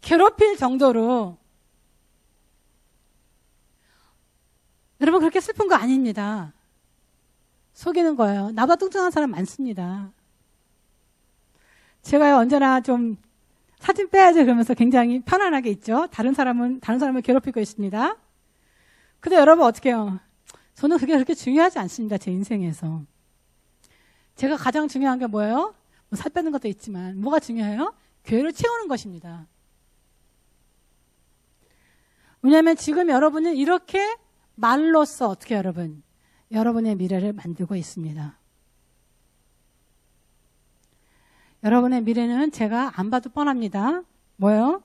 괴롭힐 정도로 여러분 그렇게 슬픈 거 아닙니다. 속이는 거예요. 나보다 뚱뚱한 사람 많습니다. 제가요 언제나 좀 사진 빼야지 그러면서 굉장히 편안하게 있죠. 다른 사람을 괴롭히고 있습니다. 근데 여러분 어떻게 해요? 저는 그게 그렇게 중요하지 않습니다. 제 인생에서. 제가 가장 중요한 게 뭐예요? 살 빼는 것도 있지만 뭐가 중요해요? 교회를 채우는 것입니다. 왜냐하면 지금 여러분은 이렇게 말로써 어떻게 여러분 여러분의 미래를 만들고 있습니다. 여러분의 미래는 제가 안 봐도 뻔합니다. 뭐예요?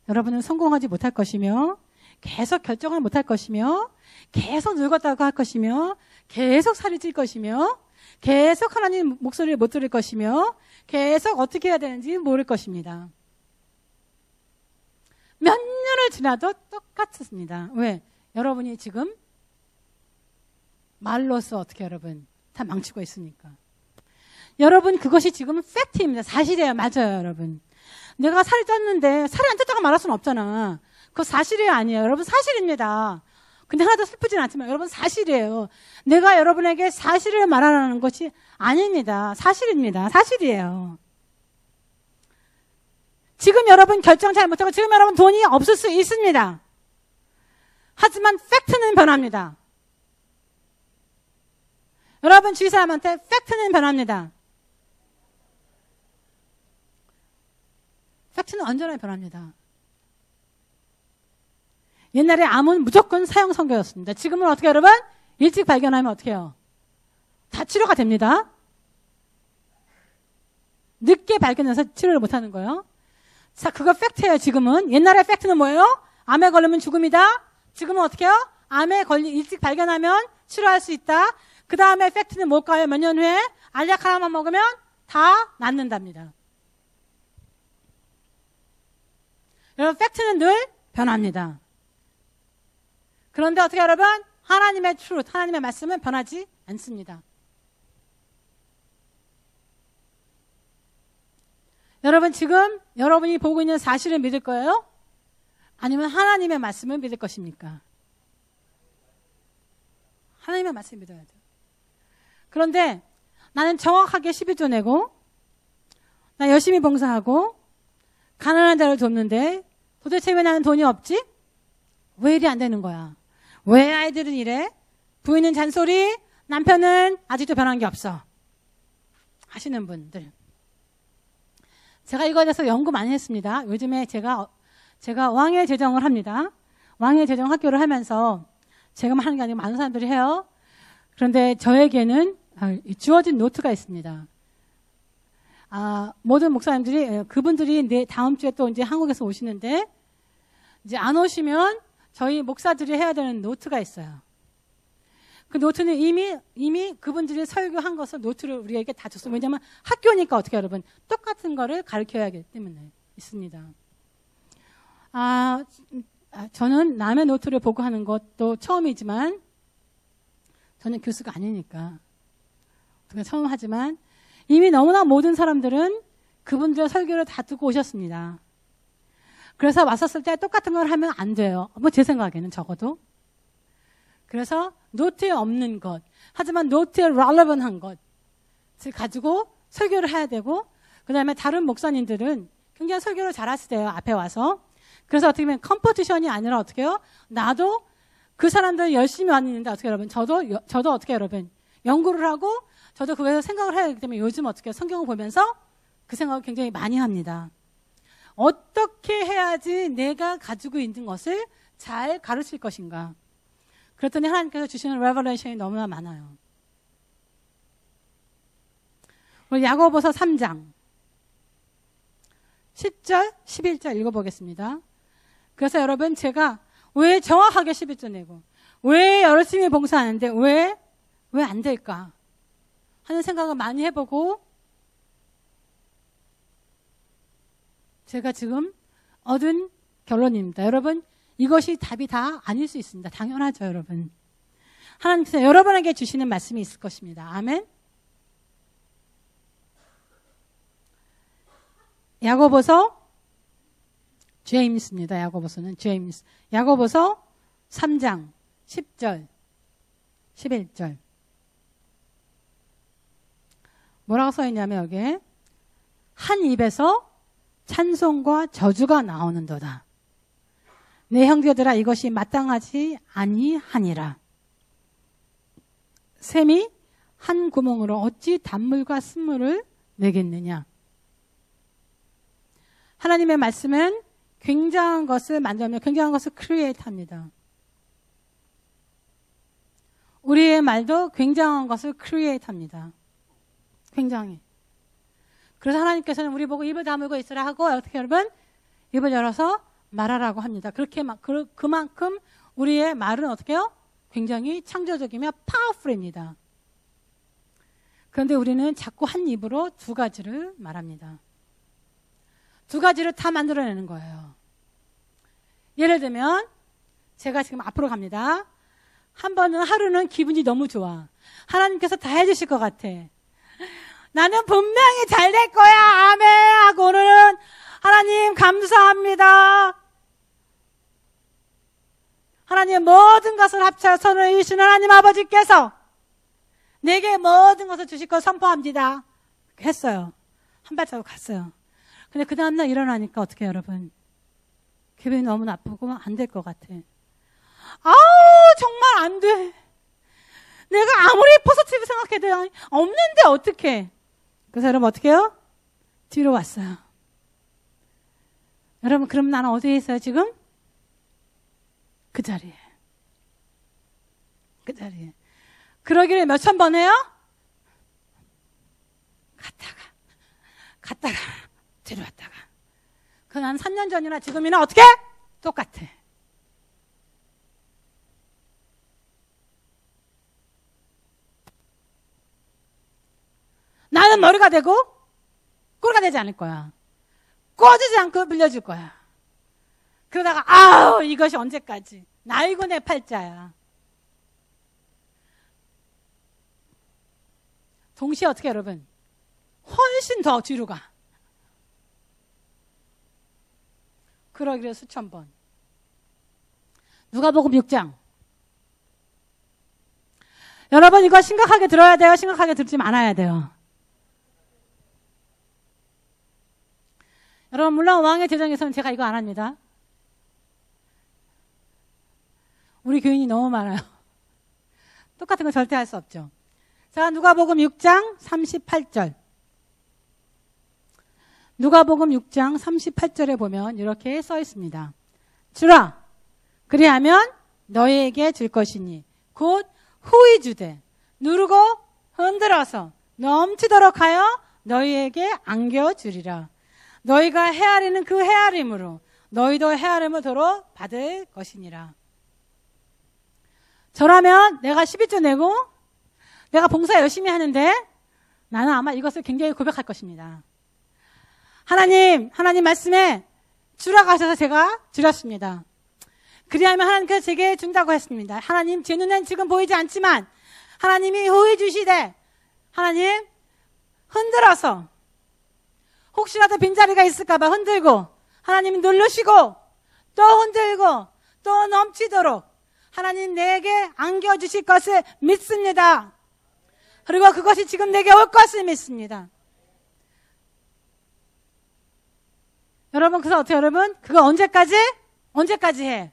여러분은 성공하지 못할 것이며 계속 결정을 못할 것이며 계속 늙었다고 할 것이며 계속 살이 찔 것이며 계속 하나님 목소리를 못 들을 것이며 계속 어떻게 해야 되는지 모를 것입니다. 몇 년을 지나도 똑같습니다. 왜? 여러분이 지금 말로써 어떻게 여러분 다 망치고 있으니까. 여러분 그것이 지금은 팩트입니다. 사실이에요. 맞아요. 여러분. 내가 살이 쪘는데 살이 안 쪘다고 말할 수는 없잖아. 그거 사실이 아니에요. 여러분 사실입니다. 근데 하나도 슬프진 않지만 여러분 사실이에요. 내가 여러분에게 사실을 말하라는 것이 아닙니다. 사실입니다. 사실이에요. 지금 여러분 결정 잘 못하고 지금 여러분 돈이 없을 수 있습니다. 하지만 팩트는 변합니다. 여러분 주위 사람한테 팩트는 변합니다. 팩트는 언제나 변합니다. 옛날에 암은 무조건 사형 선고였습니다. 지금은 어떻게 여러분? 일찍 발견하면 어떻게 해요? 다 치료가 됩니다. 늦게 발견해서 치료를 못하는 거예요. 자, 그거 팩트예요. 지금은. 옛날에 팩트는 뭐예요? 암에 걸리면 죽음이다. 지금은 어떻게 해요? 암에 일찍 발견하면 치료할 수 있다. 그 다음에 팩트는 뭘까요? 몇 년 후에 알약 하나만 먹으면 다 낫는답니다. 여러분, 팩트는 늘 변합니다. 그런데 어떻게 여러분? 하나님의 truth, 하나님의 말씀은 변하지 않습니다. 여러분, 지금 여러분이 보고 있는 사실을 믿을 거예요? 아니면 하나님의 말씀을 믿을 것입니까? 하나님의 말씀을 믿어야 돼요. 그런데 나는 정확하게 11조 내고 나 열심히 봉사하고 가난한 자를 돕는데 도대체 왜 나는 돈이 없지? 왜 일이 안 되는 거야? 왜 아이들은 이래? 부인은 잔소리, 남편은 아직도 변한 게 없어 하시는 분들, 제가 이거에 대해서 연구 많이 했습니다. 요즘에 제가 왕의 재정을 합니다. 왕의 재정 학교를 하면서 제가만 하는 게 아니고 많은 사람들이 해요. 그런데 저에게는 주어진 노트가 있습니다. 모든 목사님들이, 그분들이 다음 주에 또 이제 한국에서 오시는데, 이제 안 오시면 저희 목사들이 해야 되는 노트가 있어요. 그 노트는 이미 그분들이 설교한 것을 노트를 우리에게 다 줬어요. 왜냐하면 학교니까 어떻게 여러분 똑같은 거를 가르쳐야 하기 때문에 있습니다. 저는 남의 노트를 보고 하는 것도 처음이지만 저는 교수가 아니니까 처음 하지만 이미 너무나 모든 사람들은 그분들의 설교를 다 듣고 오셨습니다. 그래서 왔었을 때 똑같은 걸 하면 안 돼요. 뭐 제 생각에는 적어도. 그래서 노트에 없는 것, 하지만 노트에 relevant한 것을 가지고 설교를 해야 되고, 그 다음에 다른 목사님들은 굉장히 설교를 잘 하시대요, 앞에 와서. 그래서 어떻게 보면 컴퍼티션이 아니라 어떻게 해요? 나도 그 사람들 열심히 왔는데 어떻게 여러분, 저도 어떻게 여러분, 연구를 하고 저도 그거에서 생각을 해야 되기 때문에 요즘 어떻게 성경을 보면서 그 생각을 굉장히 많이 합니다. 어떻게 해야지 내가 가지고 있는 것을 잘 가르칠 것인가. 그랬더니 하나님께서 주시는 레벨레이션이 너무나 많아요. 우리 야고보서 3장 10절, 11절 읽어보겠습니다. 그래서 여러분, 제가 왜 정확하게 11절 내고 왜 열심히 봉사하는데 왜 안 될까 하는 생각을 많이 해보고 제가 지금 얻은 결론입니다. 여러분, 이것이 답이 다 아닐 수 있습니다. 당연하죠, 여러분. 하나님께서 여러분에게 주시는 말씀이 있을 것입니다. 아멘. 야고보서, 제임스입니다. 야고보서는 제임스. 야고보서 3장 10절, 11절. 뭐라고 써 있냐면 여기에 한 입에서 찬송과 저주가 나오는도다. 내 형제들아, 이것이 마땅하지 아니하니라. 샘이 한 구멍으로 어찌 단물과 쓴물을 내겠느냐. 하나님의 말씀은 굉장한 것을 만들면 굉장한 것을 크리에이트합니다. 우리의 말도 굉장한 것을 크리에이트합니다. 굉장히. 그래서 하나님께서는 우리 보고 입을 다물고 있으라 하고 어떻게 여러분? 입을 열어서 말하라고 합니다. 그만큼 우리의 말은 어떻게 해요? 굉장히 창조적이며 파워풀입니다. 그런데 우리는 자꾸 한 입으로 두 가지를 말합니다. 두 가지를 다 만들어내는 거예요. 예를 들면 제가 지금 앞으로 갑니다. 한 번은 하루는 기분이 너무 좋아. 하나님께서 다 해주실 것 같아. 나는 분명히 잘 될 거야. 아멘 하고 오늘은 하나님 감사합니다. 하나님 모든 것을 합쳐 선을 이루시는 하나님 아버지께서 내게 모든 것을 주실 것 선포합니다. 했어요. 한 발자국 갔어요. 근데 그 다음날 일어나니까 어떻게 여러분? 기분이 너무 나쁘고 안 될 것 같아. 아우 정말 안 돼. 내가 아무리 포지티브 생각해도 없는데 어떡해. 그래서 여러분 어떻게 해요? 뒤로 왔어요. 여러분 그럼 나는 어디에 있어요 지금? 그 자리에. 그 자리에. 그러기를 몇천 번 해요? 갔다가 뒤로 왔다가. 그 난 3년 전이나 지금이나 어떻게? 똑같아. 나는 머리가 되고 꼴가 되지 않을 거야. 꺼지지 않고 빌려줄 거야. 그러다가 아우 이것이 언제까지. 나이고 내 팔자야. 동시에 어떻게 여러분 훨씬 더 뒤로 가. 그러기를 수천 번. 누가복음 6장. 여러분 이거 심각하게 들어야 돼요? 심각하게 듣지 말아야 돼요? 여러분 물론 왕의 제정에서는 제가 이거 안 합니다. 우리 교인이 너무 많아요. 똑같은 거 절대 할 수 없죠. 자, 누가복음 6장 38절. 누가복음 6장 38절에 보면 이렇게 써 있습니다. 주라 그리하면 너희에게 줄 것이니 곧 후히 주되 누르고 흔들어서 넘치도록 하여 너희에게 안겨주리라. 너희가 헤아리는 그 헤아림으로 너희도 헤아림을 도로 받을 것이니라. 저라면 내가 12조 내고 내가 봉사 열심히 하는데 나는 아마 이것을 굉장히 고백할 것입니다. 하나님 말씀에 주라고 하셔서 제가 드렸습니다. 그리하면 하나님께서 제게 준다고 했습니다. 하나님 제 눈엔 지금 보이지 않지만 하나님이 후히 주시되 하나님 흔들어서 혹시라도 빈자리가 있을까봐 흔들고 하나님 누르시고 또 흔들고 또 넘치도록 하나님 내게 안겨주실 것을 믿습니다. 그리고 그것이 지금 내게 올 것을 믿습니다. 여러분 그래서 어떻게 여러분 그거 언제까지 해?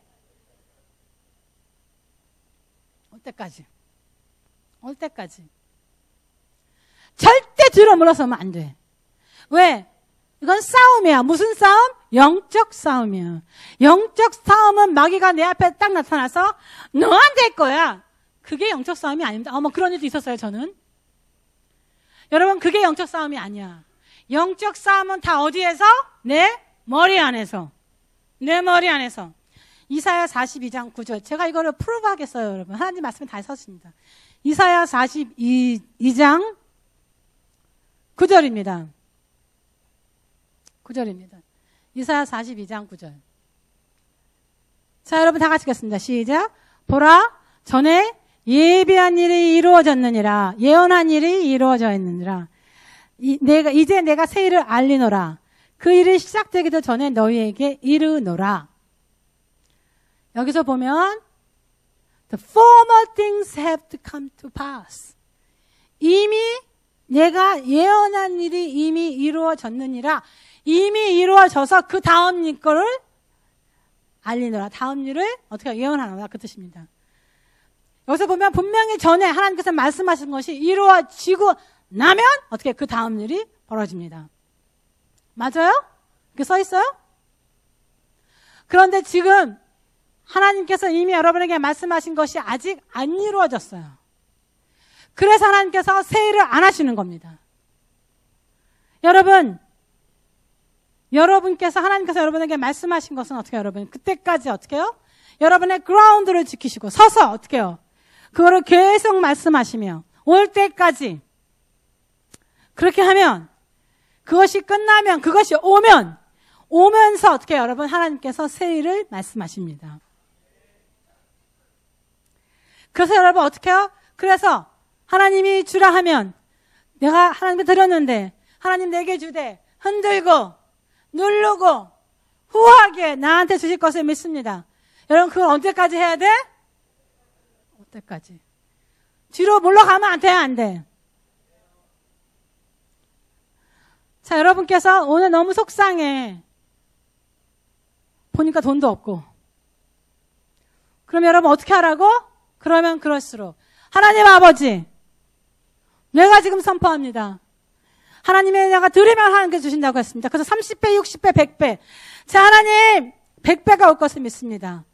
올 때까지 절대 뒤로 물러서면 안 돼. 왜? 이건 싸움이야. 무슨 싸움? 영적 싸움이야. 영적 싸움은 마귀가 내 앞에 딱 나타나서 너 안 될 거야. 그게 영적 싸움이 아닙니다. 어머 그런 일도 있었어요 저는. 여러분 그게 영적 싸움이 아니야. 영적 싸움은 다 어디에서? 내 머리 안에서. 내 머리 안에서. 이사야 42장 9절. 제가 이거를 프루브 하겠어요 여러분. 하나님 말씀에 다 썼습니다. 이사야 42장 9절입니다. 9절입니다. 이사야 42장 9절. 자, 여러분 다 같이 읽겠습니다. 시작. 보라, 전에 예비한 일이 이루어졌느니라. 예언한 일이 이루어져 있느니라. 이제 내가 새 일을 알리노라. 그 일이 시작되기도 전에 너희에게 이르노라. 여기서 보면 The former things have to come to pass. 이미 내가 예언한 일이 이미 이루어졌느니라. 이미 이루어져서 그 다음 일 거를 알리노라. 다음 일을 어떻게 예언하노라 그 뜻입니다. 여기서 보면 분명히 전에 하나님께서 말씀하신 것이 이루어지고 나면 어떻게 그 다음 일이 벌어집니다. 맞아요? 그렇게 써 있어요? 그런데 지금 하나님께서 이미 여러분에게 말씀하신 것이 아직 안 이루어졌어요. 그래서 하나님께서 새 일을 안 하시는 겁니다. 여러분께서 하나님께서 여러분에게 말씀하신 것은 어떻게 해요, 여러분? 그때까지 어떻게 해요? 여러분의 그라운드를 지키시고 서서 어떻게 해요? 그거를 계속 말씀하시며 올 때까지 그렇게 하면 그것이 끝나면 그것이 오면서 어떻게 해요, 여러분? 하나님께서 새 일을 말씀하십니다. 그래서 여러분 어떻게 해요? 그래서 하나님이 주라 하면 내가 하나님께 드렸는데 하나님 내게 주되 흔들고 누르고 후하게 나한테 주실 것을 믿습니다. 여러분 그걸 언제까지 해야 돼? 언제까지? 뒤로 물러가면 안 돼, 안 돼. 자, 여러분께서 오늘 너무 속상해. 보니까 돈도 없고. 그럼 여러분 어떻게 하라고? 그러면 그럴수록 하나님 아버지, 내가 지금 선포합니다. 하나님의 내가 드리면 하나님께 주신다고 했습니다. 그래서 30배, 60배, 100배. 자, 하나님 100배가 올 것을 믿습니다.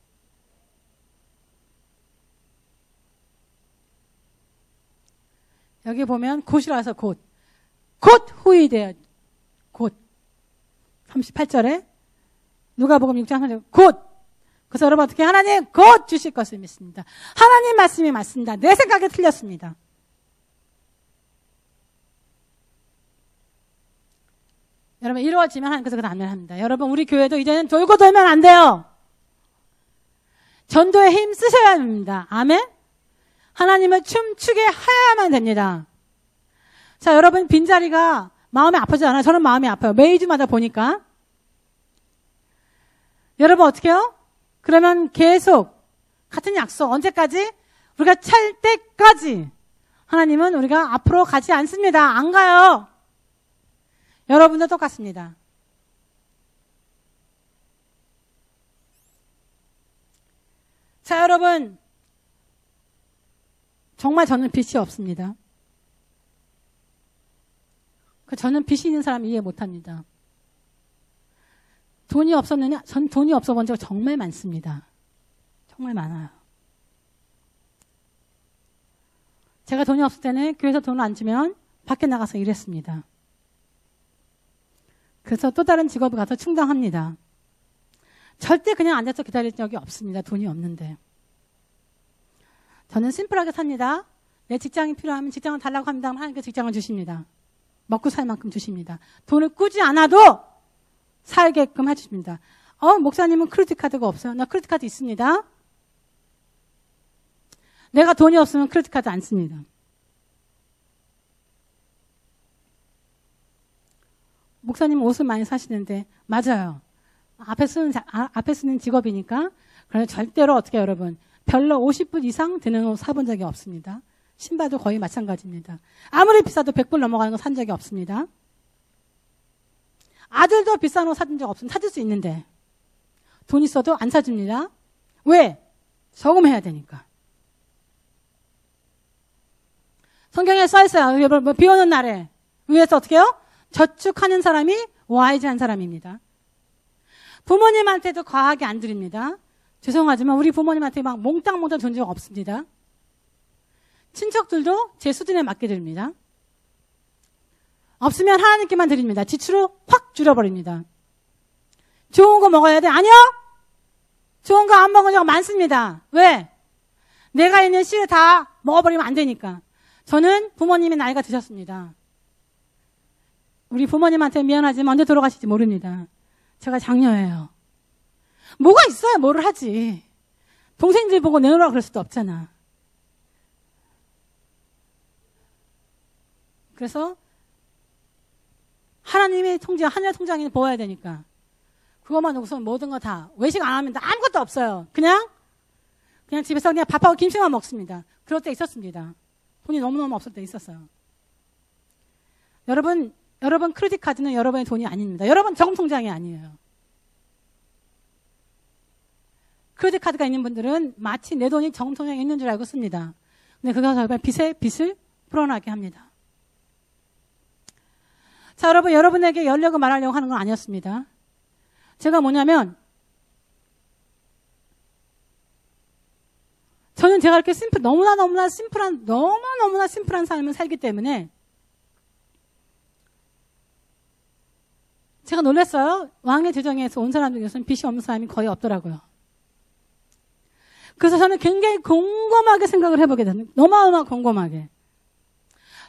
여기 보면 곧이라서 곧 후이 돼요. 곧 38절에 누가복음 6장 3절 곧. 그래서 여러분 어떻게 하나님 곧 주실 것을 믿습니다. 하나님 말씀이 맞습니다. 내 생각에 틀렸습니다. 여러분 이루어지면 하나님께서 그 다음에 합니다. 여러분 우리 교회도 이제는 돌고 돌면 안 돼요. 전도에 힘 쓰셔야 됩니다. 아멘. 하나님을 춤추게 하야만 됩니다. 자, 여러분 빈자리가 마음이 아프지 않아요? 저는 마음이 아파요. 매주마다 보니까. 여러분 어떻게 해요? 그러면 계속 같은 약속 언제까지? 우리가 찰 때까지 하나님은 우리가 앞으로 가지 않습니다. 안 가요. 여러분도 똑같습니다. 자, 여러분 정말 저는 빚이 없습니다. 저는 빚이 있는 사람 이해 못합니다. 돈이 없었느냐? 전 돈이 없어 본 적 정말 많습니다. 정말 많아요. 제가 돈이 없을 때는 교회에서 돈을 안 주면 밖에 나가서 일했습니다. 그래서 또 다른 직업을 가서 충당합니다. 절대 그냥 앉아서 기다릴 적이 없습니다. 돈이 없는데. 저는 심플하게 삽니다. 내 직장이 필요하면 직장을 달라고 합니다. 하나님께서 직장을 주십니다. 먹고 살 만큼 주십니다. 돈을 꾸지 않아도 살게끔 해주십니다. 목사님은 크레딧 카드가 없어요. 나 크레딧 카드 있습니다. 내가 돈이 없으면 크레딧 카드 안 씁니다. 목사님은 옷을 많이 사시는데 맞아요. 앞에 쓰는 직업이니까. 그래서 절대로 어떻게 해요, 여러분? 별로 50불 이상 드는 옷 사본 적이 없습니다. 신발도 거의 마찬가지입니다. 아무리 비싸도 100불 넘어가는 거 산 적이 없습니다. 아들도 비싼 옷 사준 적 없습니다. 사줄 수 있는데 돈 있어도 안 사줍니다. 왜? 저금해야 되니까. 성경에 써있어요. 여러분 비 오는 날에 위에서 어떻게 해요? 저축하는 사람이 와이즈한 사람입니다. 부모님한테도 과하게 안 드립니다. 죄송하지만 우리 부모님한테 막 몽땅 준 적 없습니다. 친척들도 제 수준에 맞게 드립니다. 없으면 하나님께만 드립니다. 지출을 확 줄여버립니다. 좋은 거 먹어야 돼? 아니요? 좋은 거 안 먹은 적 많습니다. 왜? 내가 있는 씨를 다 먹어버리면 안 되니까. 저는 부모님이 나이가 드셨습니다. 우리 부모님한테 미안하지만 언제 돌아가실지 모릅니다. 제가 장녀예요. 뭐가 있어야 뭐를 하지. 동생들 보고 내놓으라고 그럴 수도 없잖아. 그래서 하나님의 통제, 하늘의 통장에는 보아야 되니까 그것만 우선 모든 거 다 외식 안 하면 아무것도 없어요. 그냥 집에서 그냥 밥하고 김치만 먹습니다. 그럴 때 있었습니다. 돈이 너무너무 없을 때 있었어요. 여러분 크레딧 카드는 여러분의 돈이 아닙니다. 여러분 저금 통장이 아니에요. 크레딧 카드가 있는 분들은 마치 내 돈이 저금 통장에 있는 줄 알고 씁니다. 근데 그거 결국 빚을 불어나게 합니다. 자, 여러분에게 열려고 말하려고 하는 건 아니었습니다. 제가 뭐냐면, 저는 제가 이렇게 너무나 심플한 삶을 살기 때문에, 제가 놀랐어요. 왕의 제정에서 온 사람들 중에서는 빚이 없는 사람이 거의 없더라고요. 그래서 저는 굉장히 곰곰하게 생각을 해보게 됐는데, 너무너무 곰곰하게.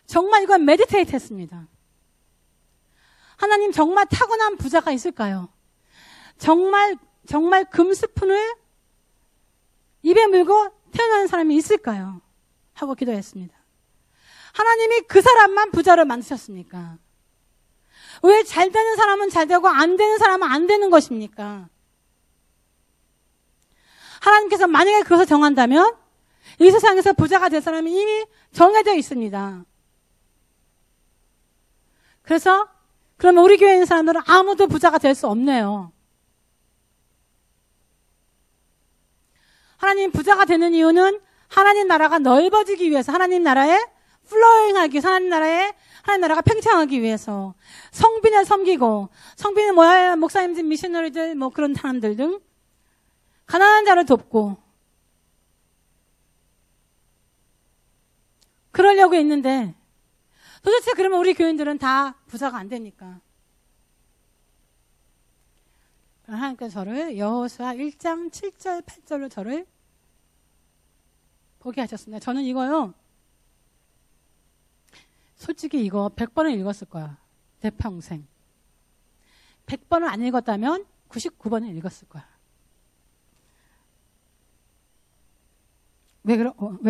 정말 이건 메디테이트 했습니다. 하나님 정말 타고난 부자가 있을까요? 정말 금스푼을 입에 물고 태어나는 사람이 있을까요? 하고 기도했습니다. 하나님이 그 사람만 부자를 만드셨습니까? 왜 잘 되는 사람은 잘 되고 안 되는 사람은 안 되는 것입니까? 하나님께서 만약에 그것을 정한다면 이 세상에서 부자가 될 사람이 이미 정해져 있습니다. 그래서 그러면 우리 교회에 있는 사람들은 아무도 부자가 될 수 없네요. 하나님 부자가 되는 이유는 하나님 나라가 넓어지기 위해서, 하나님 나라에 플로잉하기 위해서, 하나님 나라가 팽창하기 위해서 성빈을 섬기고, 성빈은 뭐야? 목사님들, 미셔너리들, 뭐 그런 사람들 등 가난한 자를 돕고 그러려고 했는데 도대체 그러면 우리 교인들은 다 부자가 안 되니까. 하나님께서 저를 여호수아 1장 7절 8절로 저를 보게 하셨습니다. 저는 이거요, 솔직히 이거 100번은 읽었을 거야. 내 평생. 100번을 안 읽었다면 99번을 읽었을 거야. 왜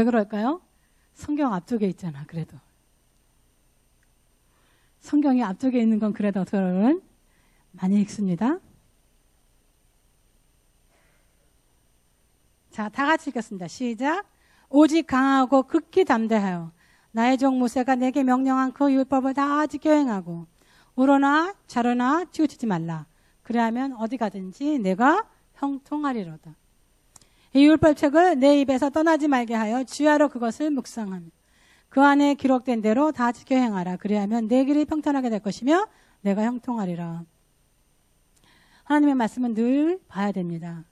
그럴까요? 성경 앞쪽에 있잖아, 그래도. 성경이 앞쪽에 있는 건 그래도 여러분 많이 읽습니다. 자, 다 같이 읽겠습니다. 시작. 오직 강하고 극히 담대하여 나의 종 모세가 내게 명령한 그 율법을 다 지켜 행하고 우러나 자르나 치우치지 말라. 그래야면 어디 가든지 내가 형통하리로다. 이 율법책을 내 입에서 떠나지 말게 하여 주야로 그것을 묵상하며 그 안에 기록된 대로 다 지켜 행하라. 그래야면 내 길이 평탄하게 될 것이며 내가 형통하리라. 하나님의 말씀은 늘 봐야 됩니다.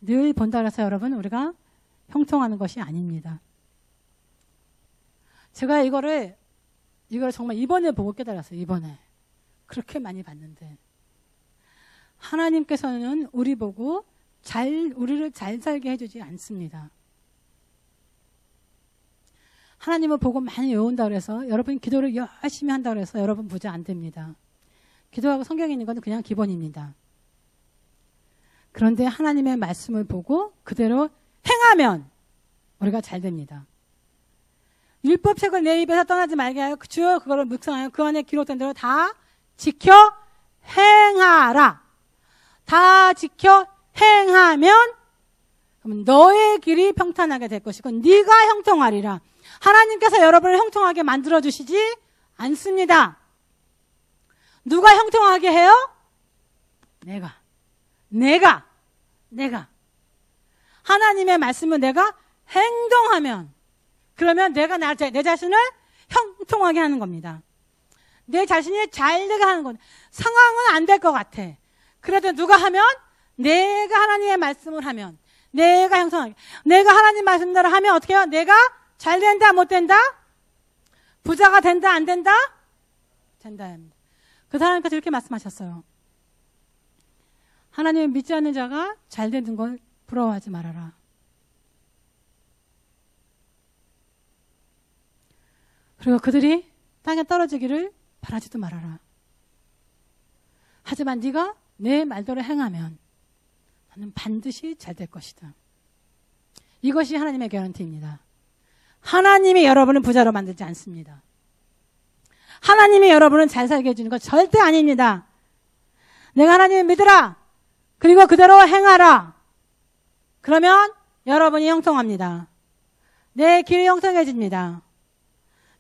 늘 본다 해서 여러분 우리가 형통하는 것이 아닙니다. 제가 이거를 정말 이번에 보고 깨달았어요. 이번에. 그렇게 많이 봤는데. 하나님께서는 우리 보고 우리를 잘 살게 해주지 않습니다. 하나님을 보고 많이 외운다고 해서 여러분 기도를 열심히 한다고 해서 여러분 부자 안 됩니다. 기도하고 성경에 있는 건 그냥 기본입니다. 그런데 하나님의 말씀을 보고 그대로 행하면 우리가 잘 됩니다. 율법책을 내 입에서 떠나지 말게 하여 주여 그거를 묵상하여 그 안에 기록된 대로 다 지켜 행하라. 다 지켜 행하면 그럼 너의 길이 평탄하게 될 것이고 네가 형통하리라. 하나님께서 여러분을 형통하게 만들어주시지 않습니다. 누가 형통하게 해요? 내가. 하나님의 말씀을 내가 행동하면 그러면 내가 내 자신을 형통하게 하는 겁니다. 내 자신이 잘 되게 하는 겁니다. 상황은 안 될 것 같아. 그래도 누가 하면? 내가 하나님의 말씀을 하면 내가 형통하게. 내가 하나님 말씀대로 하면 어떻게 해요? 내가 잘 된다 못 된다? 부자가 된다 안 된다? 된다. 그 사람께서 이렇게 말씀하셨어요. 하나님을 믿지 않는 자가 잘 되는 걸 부러워하지 말아라. 그리고 그들이 땅에 떨어지기를 바라지도 말아라. 하지만 네가 내 말대로 행하면 나는 반드시 잘 될 것이다. 이것이 하나님의 개런티입니다. 하나님이 여러분을 부자로 만들지 않습니다. 하나님이 여러분을 잘 살게 해주는 것 절대 아닙니다. 내가 하나님을 믿으라. 그리고 그대로 행하라. 그러면 여러분이 형통합니다. 내 길이 형통해집니다.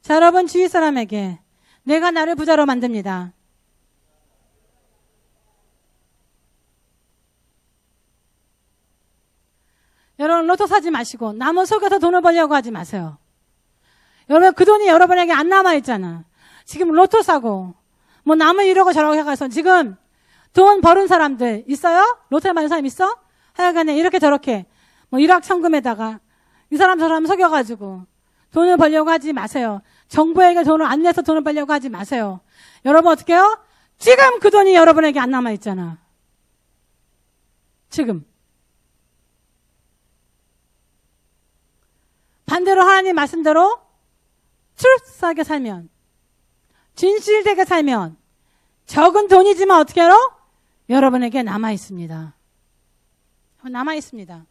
자, 여러분 주위 사람에게 내가 나를 부자로 만듭니다. 여러분 로또 사지 마시고 남을 속여서 돈을 벌려고 하지 마세요. 여러분 그 돈이 여러분에게 안 남아있잖아. 지금 로또 사고 뭐 남을 이러고 저러고 해가서 지금 돈 버는 사람들 있어요? 로또에 맞는 사람 있어? 하여간에 이렇게 저렇게 뭐 일확천금에다가 이 사람 저 사람 속여가지고 돈을 벌려고 하지 마세요. 정부에게 돈을 안 내서 돈을 벌려고 하지 마세요. 여러분 어떻게 해요? 지금 그 돈이 여러분에게 안 남아있잖아. 지금. 반대로 하나님 말씀대로 출사하게 살면 진실되게 살면 적은 돈이지만 어떻게 해요? 여러분에게 남아있습니다. 남아있습니다.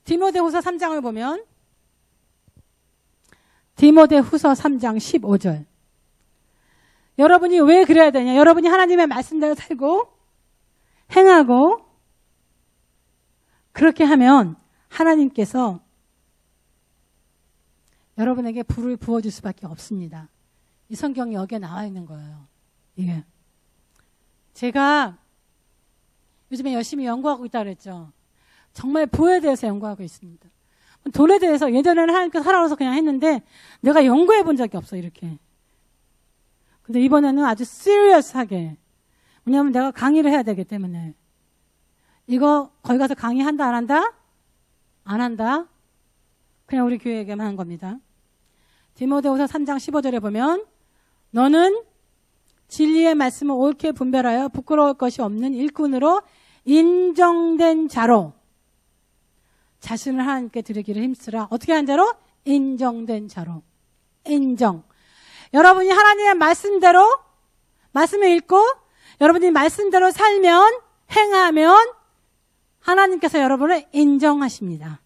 디모데후서 3장을 보면 디모데후서 3장 15절 여러분이 왜 그래야 되냐? 여러분이 하나님의 말씀대로 살고 행하고 그렇게 하면 하나님께서 여러분에게 불을 부어줄 수밖에 없습니다. 이 성경이 여기에 나와 있는 거예요. 예. 제가 요즘에 열심히 연구하고 있다고 그랬죠. 정말 부에 대해서 연구하고 있습니다. 돈에 대해서 예전에는 하나님께서 하라고 해서 그냥 했는데 내가 연구해 본 적이 없어 이렇게. 근데 이번에는 아주 시리어스하게 왜냐하면 내가 강의를 해야 되기 때문에 이거 거기 가서 강의한다 안 한다? 안 한다. 그냥 우리 교회에게만 한 겁니다. 디모데후서 3장 15절에 보면 너는 진리의 말씀을 옳게 분별하여 부끄러울 것이 없는 일꾼으로 인정된 자로 자신을 하나님께 드리기를 힘쓰라. 어떻게 한 자로? 인정된 자로. 인정. 여러분이 하나님의 말씀대로 말씀을 읽고 여러분이 말씀대로 살면 행하면 하나님께서 여러분을 인정하십니다.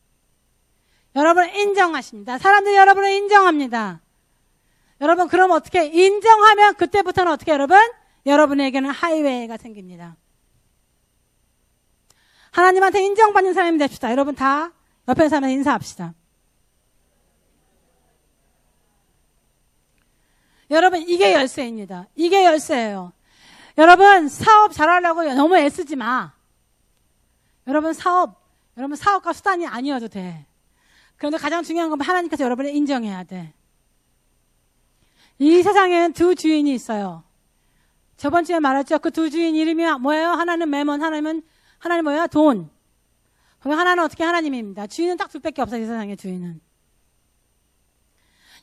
여러분을 인정하십니다. 사람들이 여러분을 인정합니다. 여러분 그럼 어떻게 인정하면 그때부터는 어떻게 여러분? 여러분에게는 하이웨이가 생깁니다. 하나님한테 인정받는 사람이 됩시다. 여러분 다 옆에 사람한테 인사합시다. 여러분 이게 열쇠입니다. 이게 열쇠예요. 여러분 사업 잘하려고 너무 애쓰지 마. 여러분 사업과 수단이 아니어도 돼. 그런데 가장 중요한 건 하나님께서 여러분을 인정해야 돼. 이 세상에는 두 주인이 있어요. 저번 주에 말했죠. 그 두 주인 이름이 뭐예요? 하나는 매몬, 하나는 뭐예요? 돈. 그럼 하나는 어떻게 하나님입니다. 주인은 딱 둘밖에 없어요. 이 세상에 주인은.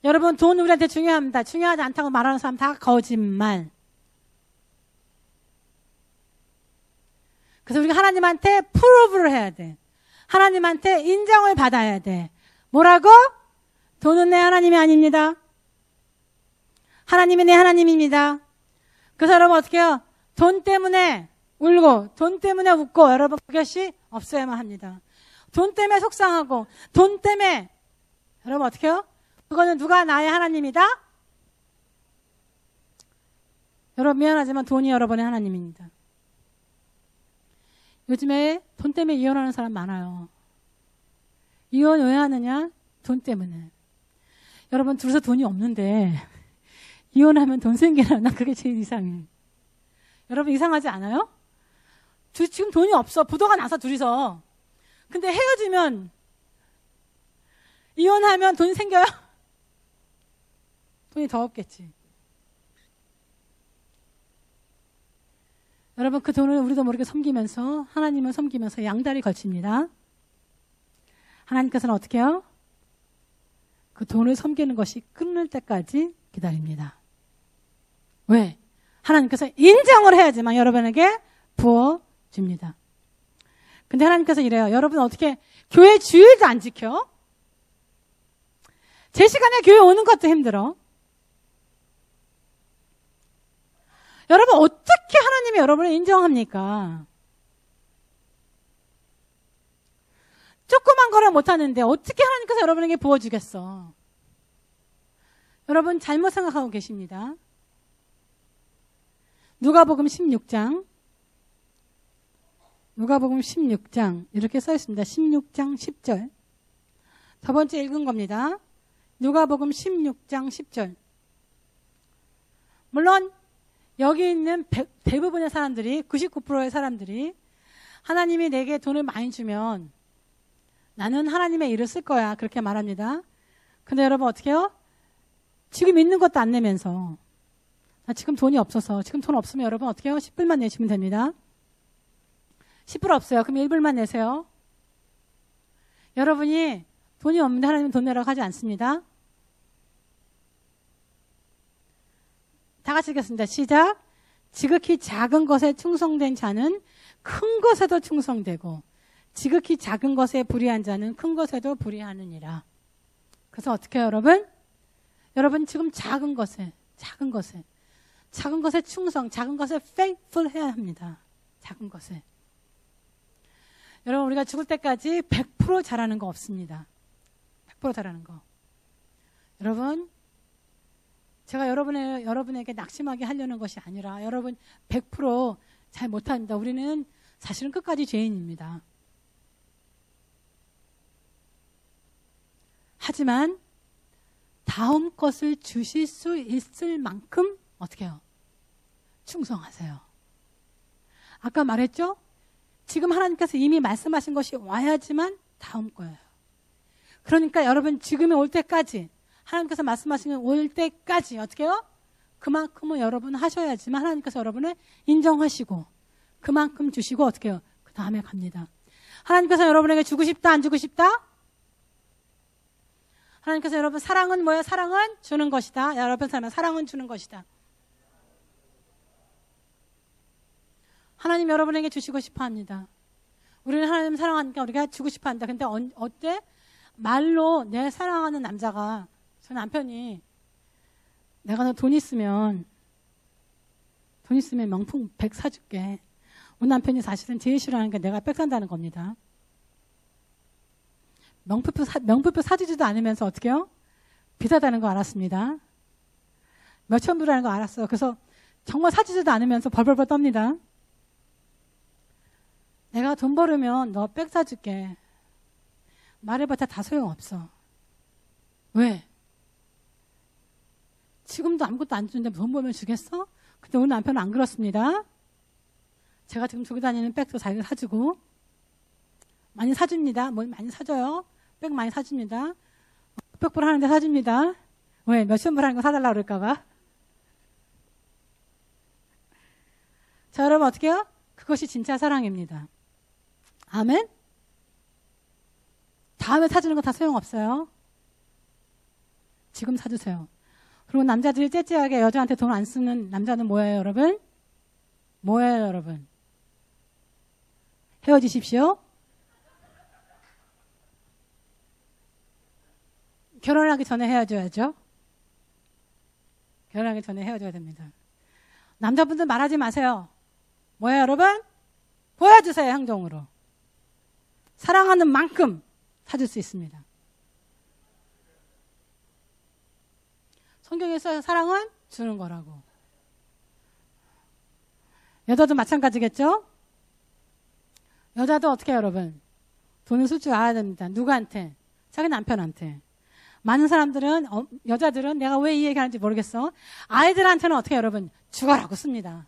여러분 돈 우리한테 중요합니다. 중요하지 않다고 말하는 사람 다 거짓말. 그래서 우리가 하나님한테 프로브를 해야 돼. 하나님한테 인정을 받아야 돼. 뭐라고? 돈은 내 하나님이 아닙니다. 하나님이 내 하나님입니다. 그래서 여러분 어떻게 해요? 돈 때문에 울고 돈 때문에 웃고 여러분 그것이 없어야만 합니다. 돈 때문에 속상하고 돈 때문에 여러분 어떻게 해요? 그거는 누가 나의 하나님이다? 여러분 미안하지만 돈이 여러분의 하나님입니다. 요즘에 돈 때문에 이혼하는 사람 많아요. 이혼 왜 하느냐? 돈 때문에. 여러분 둘이서 돈이 없는데 이혼하면 돈 생기나? 난 그게 제일 이상해. 여러분 이상하지 않아요? 지금 돈이 없어. 부도가 나서 둘이서. 근데 헤어지면 이혼하면 돈 생겨요? 돈이 더 없겠지. 여러분 그 돈을 우리도 모르게 섬기면서 하나님을 섬기면서 양다리 걸칩니다. 하나님께서는 어떻게 해요? 그 돈을 섬기는 것이 끊을 때까지 기다립니다. 왜? 하나님께서 인정을 해야지만 여러분에게 부어줍니다. 근데 하나님께서 이래요. 여러분 어떻게 교회 주일도 안 지켜? 제 시간에 교회 오는 것도 힘들어. 여러분 어떻게 하나님이 여러분을 인정합니까? 조그만 거를 못하는데 어떻게 하나님께서 여러분에게 부어주겠어? 여러분 잘못 생각하고 계십니다. 누가복음 16장 이렇게 써 있습니다. 16장 10절. 저번 주에 읽은 겁니다. 누가복음 16장 10절. 물론 여기 있는 대부분의 사람들이 99%의 사람들이 하나님이 내게 돈을 많이 주면 나는 하나님의 일을 쓸 거야 그렇게 말합니다. 근데 여러분 어떻게 해요? 지금 있는 것도 안 내면서 나 지금 돈이 없어서 지금 돈 없으면 여러분 어떻게 해요? 10불만 내시면 됩니다. 10불 없어요. 그럼 1불만 내세요. 여러분이 돈이 없는데 하나님은 돈 내라고 하지 않습니다. 다 같이 읽겠습니다. 시작. 지극히 작은 것에 충성된 자는 큰 것에도 충성되고 지극히 작은 것에 불의한 자는 큰 것에도 불의하느니라. 그래서 어떻게 해요, 여러분? 여러분 지금 작은 것에 충성, 작은 것에 faithful 해야 합니다. 작은 것에. 여러분 우리가 죽을 때까지 100% 잘하는 거 없습니다. 100% 잘하는 거. 여러분 제가 여러분에게 낙심하게 하려는 것이 아니라 여러분 100% 잘 못합니다. 우리는 사실은 끝까지 죄인입니다. 하지만 다음 것을 주실 수 있을 만큼 어떻게 해요? 충성하세요. 아까 말했죠? 지금 하나님께서 이미 말씀하신 것이 와야지만 다음 거예요. 그러니까 여러분 지금이 올 때까지 하나님께서 말씀하시는 올 때까지 어떻게 해요? 그만큼은 여러분 하셔야지만 하나님께서 여러분을 인정하시고 그만큼 주시고 어떻게 해요? 그 다음에 갑니다. 하나님께서 여러분에게 주고 싶다 안 주고 싶다? 하나님께서 여러분 사랑은 뭐예요? 사랑은 주는 것이다. 여러분 사랑은 주는 것이다. 하나님 여러분에게 주시고 싶어 합니다. 우리는 하나님 사랑하니까 우리가 주고 싶어 한다. 근데 어때? 말로 내 사랑하는 남자가 저 남편이 내가 너 돈 있으면 명품 백 사줄게. 우리 남편이 사실은 제일 싫어하는 게 내가 백 산다는 겁니다. 명품표 사주지도 않으면서 어떻게 해요? 비싸다는 거 알았습니다. 몇천 불이라는 거 알았어요. 그래서 정말 사주지도 않으면서 벌벌벌 떱니다. 내가 돈 벌으면 너 백 사줄게. 말해봤자 다 소용없어. 왜? 지금도 아무것도 안 주는데 돈 벌면 주겠어? 근데 우리 남편은 안 그렇습니다. 제가 지금 들고 다니는 백도 자기가 사주고 많이 사줍니다. 뭐 많이 사줘요. 백 많이 사줍니다. 600불 하는데 사줍니다. 왜? 몇천 불 하는 거 사달라고 그럴까봐. 자, 여러분 어떻게 해요? 그것이 진짜 사랑입니다. 아멘? 다음에 사주는 거 다 소용없어요. 지금 사주세요. 그리고 남자들이 째째하게 여자한테 돈 안 쓰는 남자는 뭐예요, 여러분? 뭐예요, 여러분? 헤어지십시오. 결혼하기 전에 헤어져야죠. 결혼하기 전에 헤어져야 됩니다. 남자분들 말하지 마세요. 뭐예요, 여러분? 보여주세요, 행동으로. 사랑하는 만큼 사줄 수 있습니다. 성경에서 사랑은 주는 거라고. 여자도 마찬가지겠죠? 여자도 어떻게 해요, 여러분? 돈을 쓸 줄 알아야 됩니다. 누구한테? 자기 남편한테. 많은 사람들은, 여자들은 내가 왜 이 얘기 하는지 모르겠어. 아이들한테는 어떻게 해요, 여러분? 죽어라고 씁니다.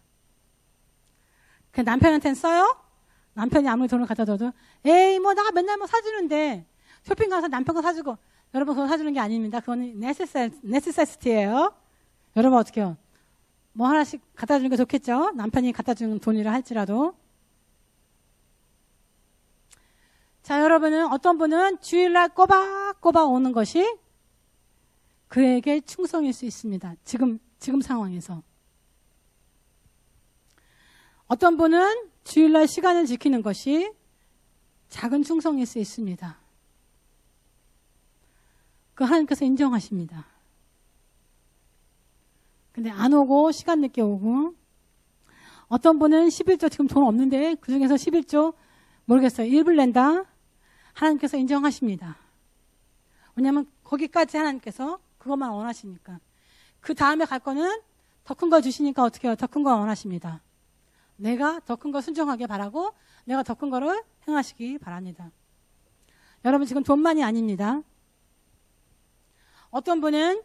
그 남편한테는 써요? 남편이 아무리 돈을 갖다 줘도, 에이, 뭐, 나 맨날 뭐 사주는데, 쇼핑 가서 남편 거 사주고, 여러분 그거 사주는 게 아닙니다. 그건 네세시티예요. 여러분 어떻게 해요? 뭐 하나씩 갖다 주는 게 좋겠죠? 남편이 갖다 주는 돈이라 할지라도. 자, 여러분은 어떤 분은 주일날 꼬박꼬박 오는 것이 그에게 충성일 수 있습니다. 지금 상황에서. 어떤 분은 주일날 시간을 지키는 것이 작은 충성일 수 있습니다. 그 하나님께서 인정하십니다. 근데 안 오고 시간 늦게 오고 어떤 분은 11조 지금 돈 없는데 그중에서 11조 모르겠어요. 일부를 낸다. 하나님께서 인정하십니다. 왜냐하면 거기까지 하나님께서 그것만 원하시니까. 그 다음에 갈 거는 더 큰 거 주시니까 어떻게 해요? 더 큰 거 원하십니다. 내가 더 큰 거 순종하게 바라고 내가 더 큰 거를 행하시기 바랍니다. 여러분 지금 돈만이 아닙니다. 어떤 분은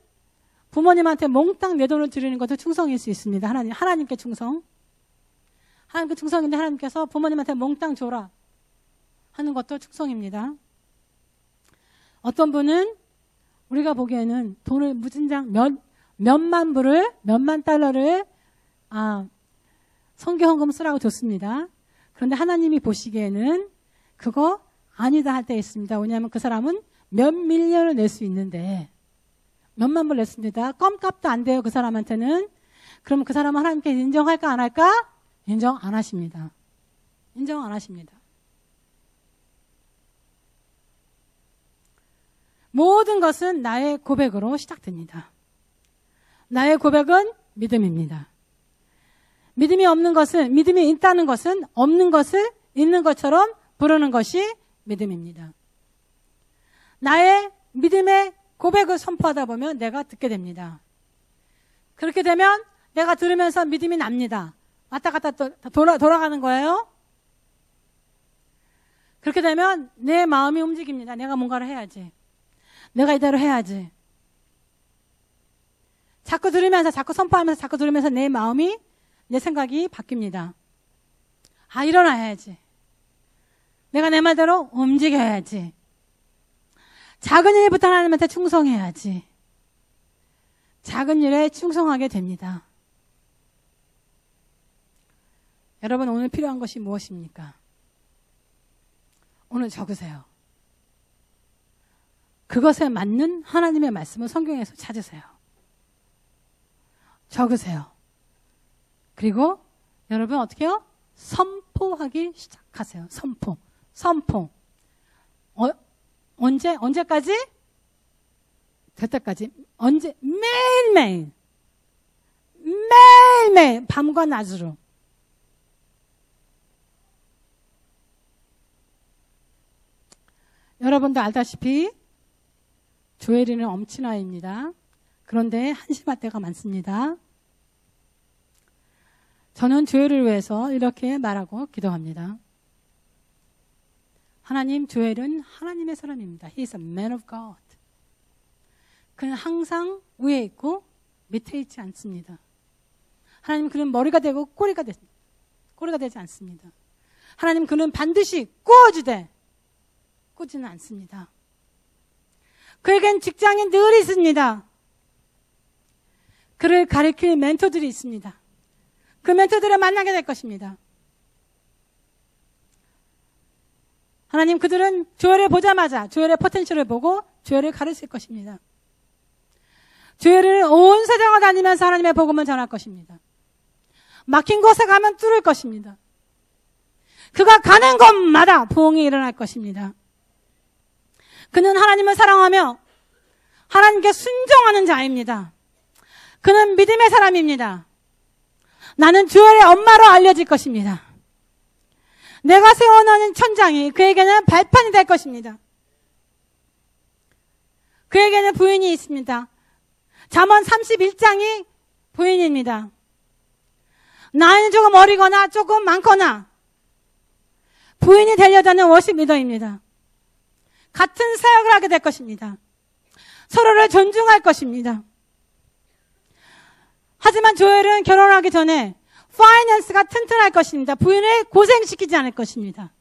부모님한테 몽땅 내 돈을 드리는 것도 충성일 수 있습니다. 하나님께 충성. 하나님께 충성인데 하나님께서 부모님한테 몽땅 줘라 하는 것도 충성입니다. 어떤 분은 우리가 보기에는 돈을 무진장 몇만 달러를 선교헌금 쓰라고 줬습니다. 그런데 하나님이 보시기에는 그거 아니다 할 때 있습니다. 왜냐하면 그 사람은 몇 밀리언을 낼 수 있는데 몇만 불 냈습니다. 껌값도 안 돼요. 그 사람한테는. 그럼 그 사람은 하나님께 인정할까 안 할까? 인정 안 하십니다. 인정 안 하십니다. 모든 것은 나의 고백으로 시작됩니다. 나의 고백은 믿음입니다. 믿음이 있다는 것은 없는 것을 있는 것처럼 부르는 것이 믿음입니다. 나의 믿음의 고백을 선포하다 보면 내가 듣게 됩니다. 그렇게 되면 내가 들으면서 믿음이 납니다. 왔다 갔다 돌아가는 거예요. 그렇게 되면 내 마음이 움직입니다. 내가 뭔가를 해야지. 내가 이대로 해야지. 자꾸 들으면서 자꾸 선포하면서 자꾸 들으면서 내 마음이 내 생각이 바뀝니다. 일어나야지. 내가 내 말대로 움직여야지. 작은 일부터 하나님한테 충성해야지. 작은 일에 충성하게 됩니다. 여러분 오늘 필요한 것이 무엇입니까? 오늘 적으세요. 그것에 맞는 하나님의 말씀을 성경에서 찾으세요. 적으세요. 그리고 여러분 어떻게 해요? 선포하기 시작하세요. 선포. 언제까지? 될 때까지. 매일매일. 매일매일 밤과 낮으로. 여러분도 알다시피 조엘이는 엄친아입니다. 그런데 한심할 때가 많습니다. 저는 조엘을 위해서 이렇게 말하고 기도합니다. 하나님, 조엘은 하나님의 사람입니다. He is a man of God. 그는 항상 위에 있고 밑에 있지 않습니다. 하나님, 그는 머리가 되고 꼬리가 되지 않습니다. 하나님, 그는 반드시 꾸어주되 꾸지는 않습니다. 그에겐 직장이 늘 있습니다. 그를 가리킬 멘토들이 있습니다. 그 멘토들을 만나게 될 것입니다. 하나님, 그들은 조엘을 보자마자 조엘의 포텐셜을 보고 조엘을 가르칠 것입니다. 조엘은 온 세상을 다니면서 하나님의 복음을 전할 것입니다. 막힌 곳에 가면 뚫을 것입니다. 그가 가는 곳마다 부흥이 일어날 것입니다. 그는 하나님을 사랑하며 하나님께 순종하는 자입니다. 그는 믿음의 사람입니다. 나는 조엘의 엄마로 알려질 것입니다. 내가 세워놓은 천장이 그에게는 발판이 될 것입니다. 그에게는 부인이 있습니다. 잠언 31장이 부인입니다. 나이는 조금 어리거나 조금 많거나 부인이 되려고 하는 워십 리더입니다. 같은 사역을 하게 될 것입니다. 서로를 존중할 것입니다. 하지만 조엘은 결혼하기 전에 파이낸스가 튼튼할 것입니다. 부인을 고생시키지 않을 것입니다.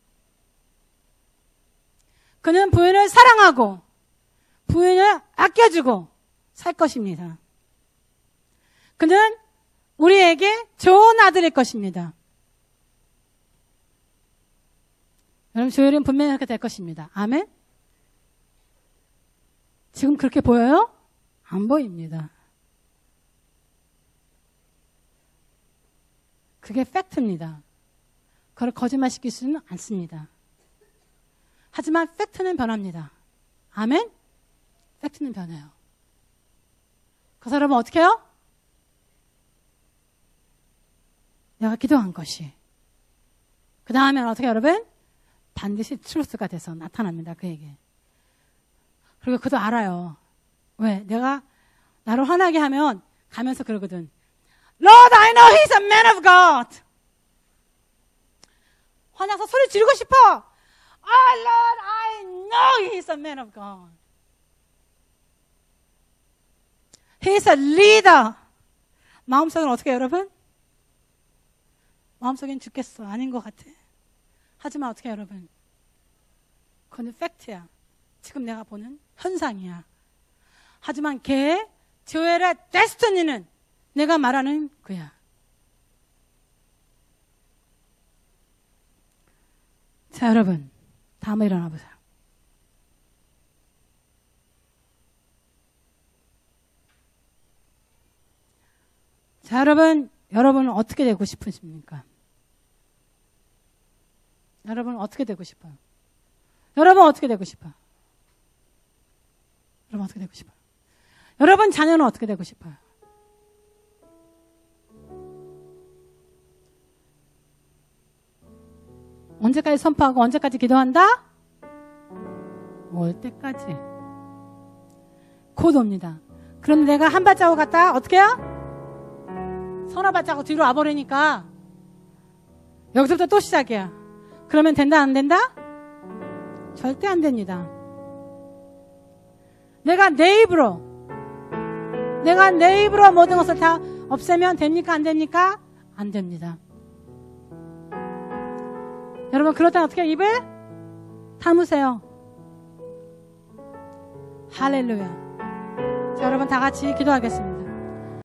그는 부인을 사랑하고 부인을 아껴주고 살 것입니다. 그는 우리에게 좋은 아들일 것입니다. 여러분, 조엘은 분명히 그렇게 될 것입니다. 아멘? 지금 그렇게 보여요? 안 보입니다. 그게 팩트입니다. 그걸 거짓말시킬 수는 않습니다. 하지만 팩트는 변합니다. 아멘? 팩트는 변해요. 그래서 여러분 어떻게 해요? 내가 기도한 것이. 그 다음에는 어떻게 여러분? 반드시 트루스가 돼서 나타납니다. 그에게. 그리고 그도 알아요. 왜? 내가 나를 화나게 하면 가면서 그러거든. Lord, I know he's a man of God. 화나서 소리 지르고 싶어. Oh, Lord, I know he's a man of God. He's a leader. 마음속은 어떻게 해요, 여러분? 마음속엔 죽겠어. 아닌 것 같아. 하지만 어떻게 해요, 여러분? 그건 팩트야. 지금 내가 보는 현상이야. 하지만 조엘의 데스티니는 내가 말하는 그야. 자, 여러분, 다음에 일어나 보세요. 자, 여러분은 어떻게 되고 싶으십니까? 여러분은 어떻게 되고 싶어요? 여러분 어떻게 되고 싶어요? 여러분 어떻게 되고 싶어요? 여러분 자녀는 어떻게 되고 싶어요? 언제까지 선포하고 언제까지 기도한다? 올 때까지. 곧 옵니다. 그럼 내가 한 발자국 갔다 어떻게 해요? 서너 발자국 뒤로 와버리니까 여기서부터 또 시작이야. 그러면 된다 안 된다? 절대 안 됩니다. 내가 내 입으로 모든 것을 다 없애면 됩니까? 안 됩니까? 안 됩니다. 여러분, 그럴 땐 어떻게 입을 다무세요. 할렐루야. 자, 여러분 다 같이 기도하겠습니다.